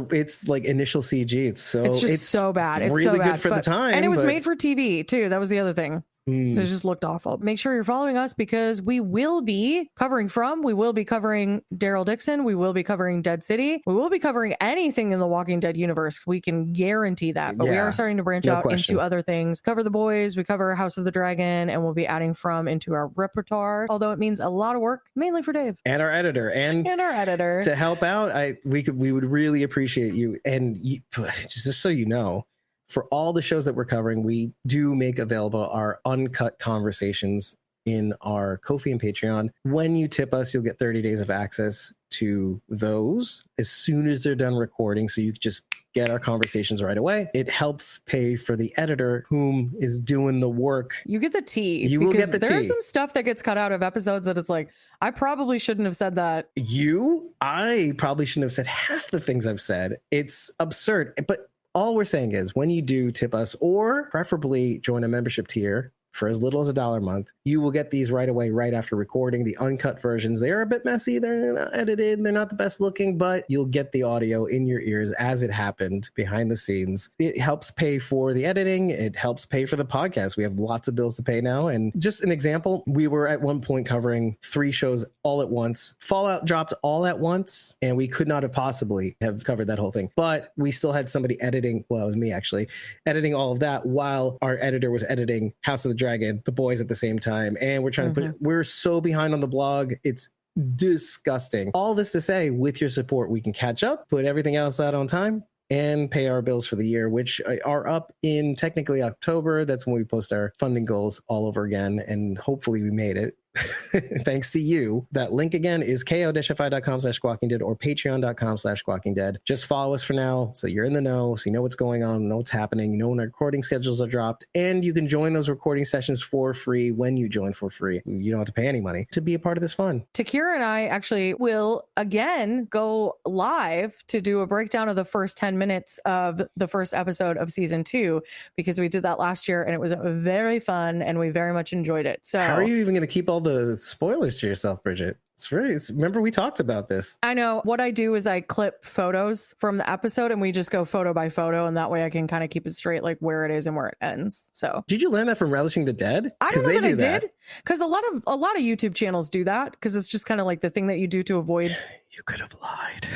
like initial CG. It's just so bad. It's really so bad, good for the time, and it was made for TV too. That was the other thing. Mm. It just looked awful. Make sure you're following us because we will be covering we will be covering Daryl Dixon. We will be covering Dead City. We will be covering anything in the Walking Dead universe. We can guarantee that. But we are starting to branch out into other things. Cover The Boys. We cover House of the Dragon, and we'll be adding From into our repertoire. Although it means a lot of work, mainly for Dave and our editor, and our editor to help out. We would really appreciate you. And just so you know, for all the shows that we're covering, we do make available our uncut conversations in our Ko-fi and Patreon. When you tip us, you'll get 30 days of access to those as soon as they're done recording. So you just get our conversations right away. It helps pay for the editor whom is doing the work. You get the tea. You will get the tea. There's some stuff that gets cut out of episodes that it's like, I probably shouldn't have said that. I probably shouldn't have said half the things I've said. It's absurd. But all we're saying is when you do tip us or preferably join a membership tier for as little as $1 a month, you will get these right away, right after recording. The uncut versions, they are a bit messy. They're not edited. They're not the best looking, but you'll get the audio in your ears as it happened behind the scenes. It helps pay for the editing. It helps pay for the podcast. We have lots of bills to pay now. And just an example, we were at one point covering 3 shows all at once. Fallout dropped all at once, and we could not have possibly have covered that whole thing. But we still had somebody editing. Well, it was me actually editing all of that while our editor was editing House of the Dragon, The Boys at the same time. And we're trying to we're so behind on the blog. It's disgusting. All this to say, with your support, we can catch up, put everything else out on time, and pay our bills for the year, which are up in technically October. That's when we post our funding goals all over again. And hopefully we made it. Thanks to you. That link again is ko-fi.com/squawkingdead or patreon.com/squawkingdead. Just follow us for now so you're in the know, so you know what's going on, know what's happening, you know when our recording schedules are dropped, and you can join those recording sessions for free when you join for free. You don't have to pay any money to be a part of this fun. Takira and I actually will again go live to do a breakdown of the first 10 minutes of the first episode of season 2 because we did that last year and it was very fun and we very much enjoyed it. So how are you even going to keep all the spoilers to yourself, Bridget? Remember we talked about this. I know. What I do is I clip photos from the episode and we just go photo by photo, and that way I can kind of keep it straight, like where it is and where it ends. So did you learn that from Relishing the Dead? I don't know that I did, because a lot of YouTube channels do that because it's just kind of like the thing that you do to avoid. You could have lied.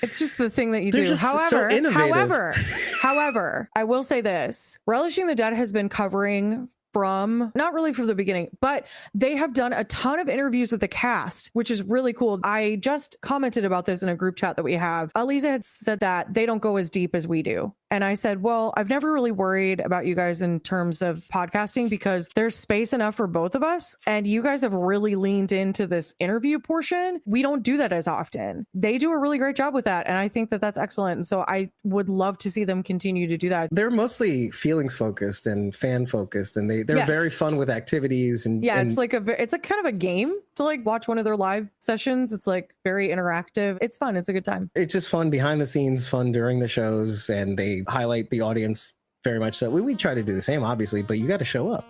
It's just the thing that you They're do. just so innovative. However, I will say this: Relishing the Dead has been covering From, not really from the beginning, but they have done a ton of interviews with the cast, which is really cool. I just commented about this in a group chat that we have. Aliza had said that they don't go as deep as we do. And I said, well, I've never really worried about you guys in terms of podcasting because there's space enough for both of us. And you guys have really leaned into this interview portion. We don't do that as often. They do a really great job with that. And I think that that's excellent. And so I would love to see them continue to do that. They're mostly feelings focused and fan focused, and they're very fun with activities. And it's like it's a kind of a game to like watch one of their live sessions. It's like very interactive. It's fun. It's a good time. It's just fun behind the scenes, fun during the shows, and they highlight the audience very much so. We try to do the same, obviously, but you got to show up.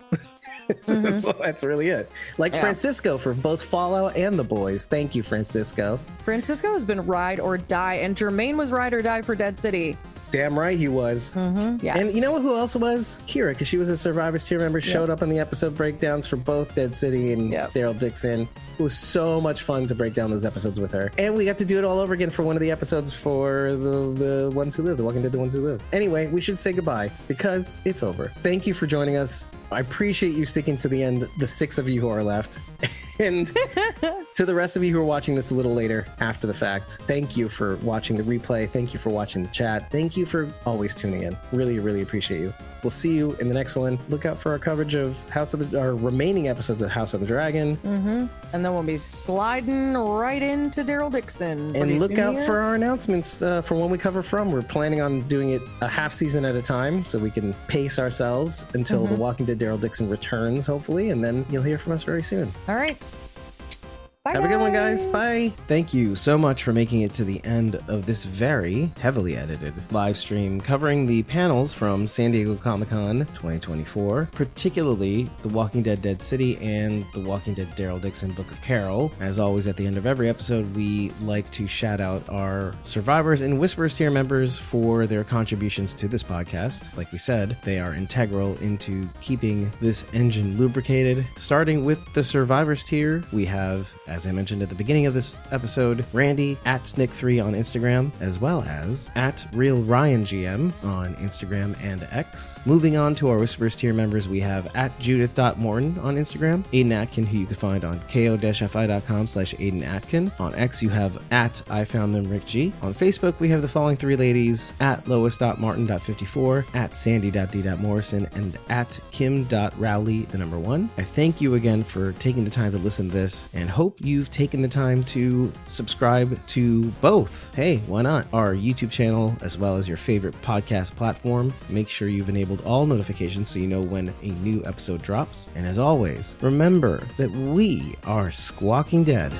So that's really it. Like Francisco for both Fallout and The Boys. Thank you, Francisco. Francisco has been ride or die, and Jermaine was ride or die for Dead City. Damn right he was. Yes. And you know who else was? Kira, because she was a Survivors tier member, showed up on the episode breakdowns for both Dead City and Daryl Dixon. It was so much fun to break down those episodes with her. And we got to do it all over again for one of the episodes for the Ones Who Live, The Walking Dead, The Ones Who Live. Anyway, we should say goodbye because it's over. Thank you for joining us. I appreciate you sticking to the end, the 6 of you who are left. And to the rest of you who are watching this a little later after the fact, thank you for watching the replay. Thank you for watching the chat. Thank you for always tuning in. Really, really appreciate you. We'll see you in the next one. Look out for our coverage of our remaining episodes of House of the Dragon. And then we'll be sliding right into Daryl Dixon. And look out for our announcements for when we cover From. We're planning on doing it a half season at a time so we can pace ourselves until The Walking Dead Daryl Dixon returns, hopefully. And then you'll hear from us very soon. All right. Bye, Have a good one, guys. Bye. Thank you so much for making it to the end of this very heavily edited live stream covering the panels from San Diego Comic-Con 2024, particularly The Walking Dead Dead City and The Walking Dead Daryl Dixon Book of Carol. As always, at the end of every episode, we like to shout out our Survivors and Whisperers tier members for their contributions to this podcast. Like we said, they are integral into keeping this engine lubricated. Starting with the Survivors tier, we have, as I mentioned at the beginning of this episode, Randy at Snick3 on Instagram, as well as at RealRyanGM on Instagram and X. Moving on to our Whisperers tier members, we have at Judith.Morton on Instagram, Aiden Atkin, who you can find on ko-fi.com/Aiden Atkin. On X, you have at IFoundThemRickG. On Facebook, we have the following 3 ladies, at Lois.Martin.54, at Sandy.D.Morrison, and at Kim.Rowley, the number 1. I thank you again for taking the time to listen to this and hope you've taken the time to subscribe to both. Hey, why not? Our YouTube channel, as well as your favorite podcast platform. Make sure you've enabled all notifications so you know when a new episode drops. And as always, remember that we are Squawking Dead.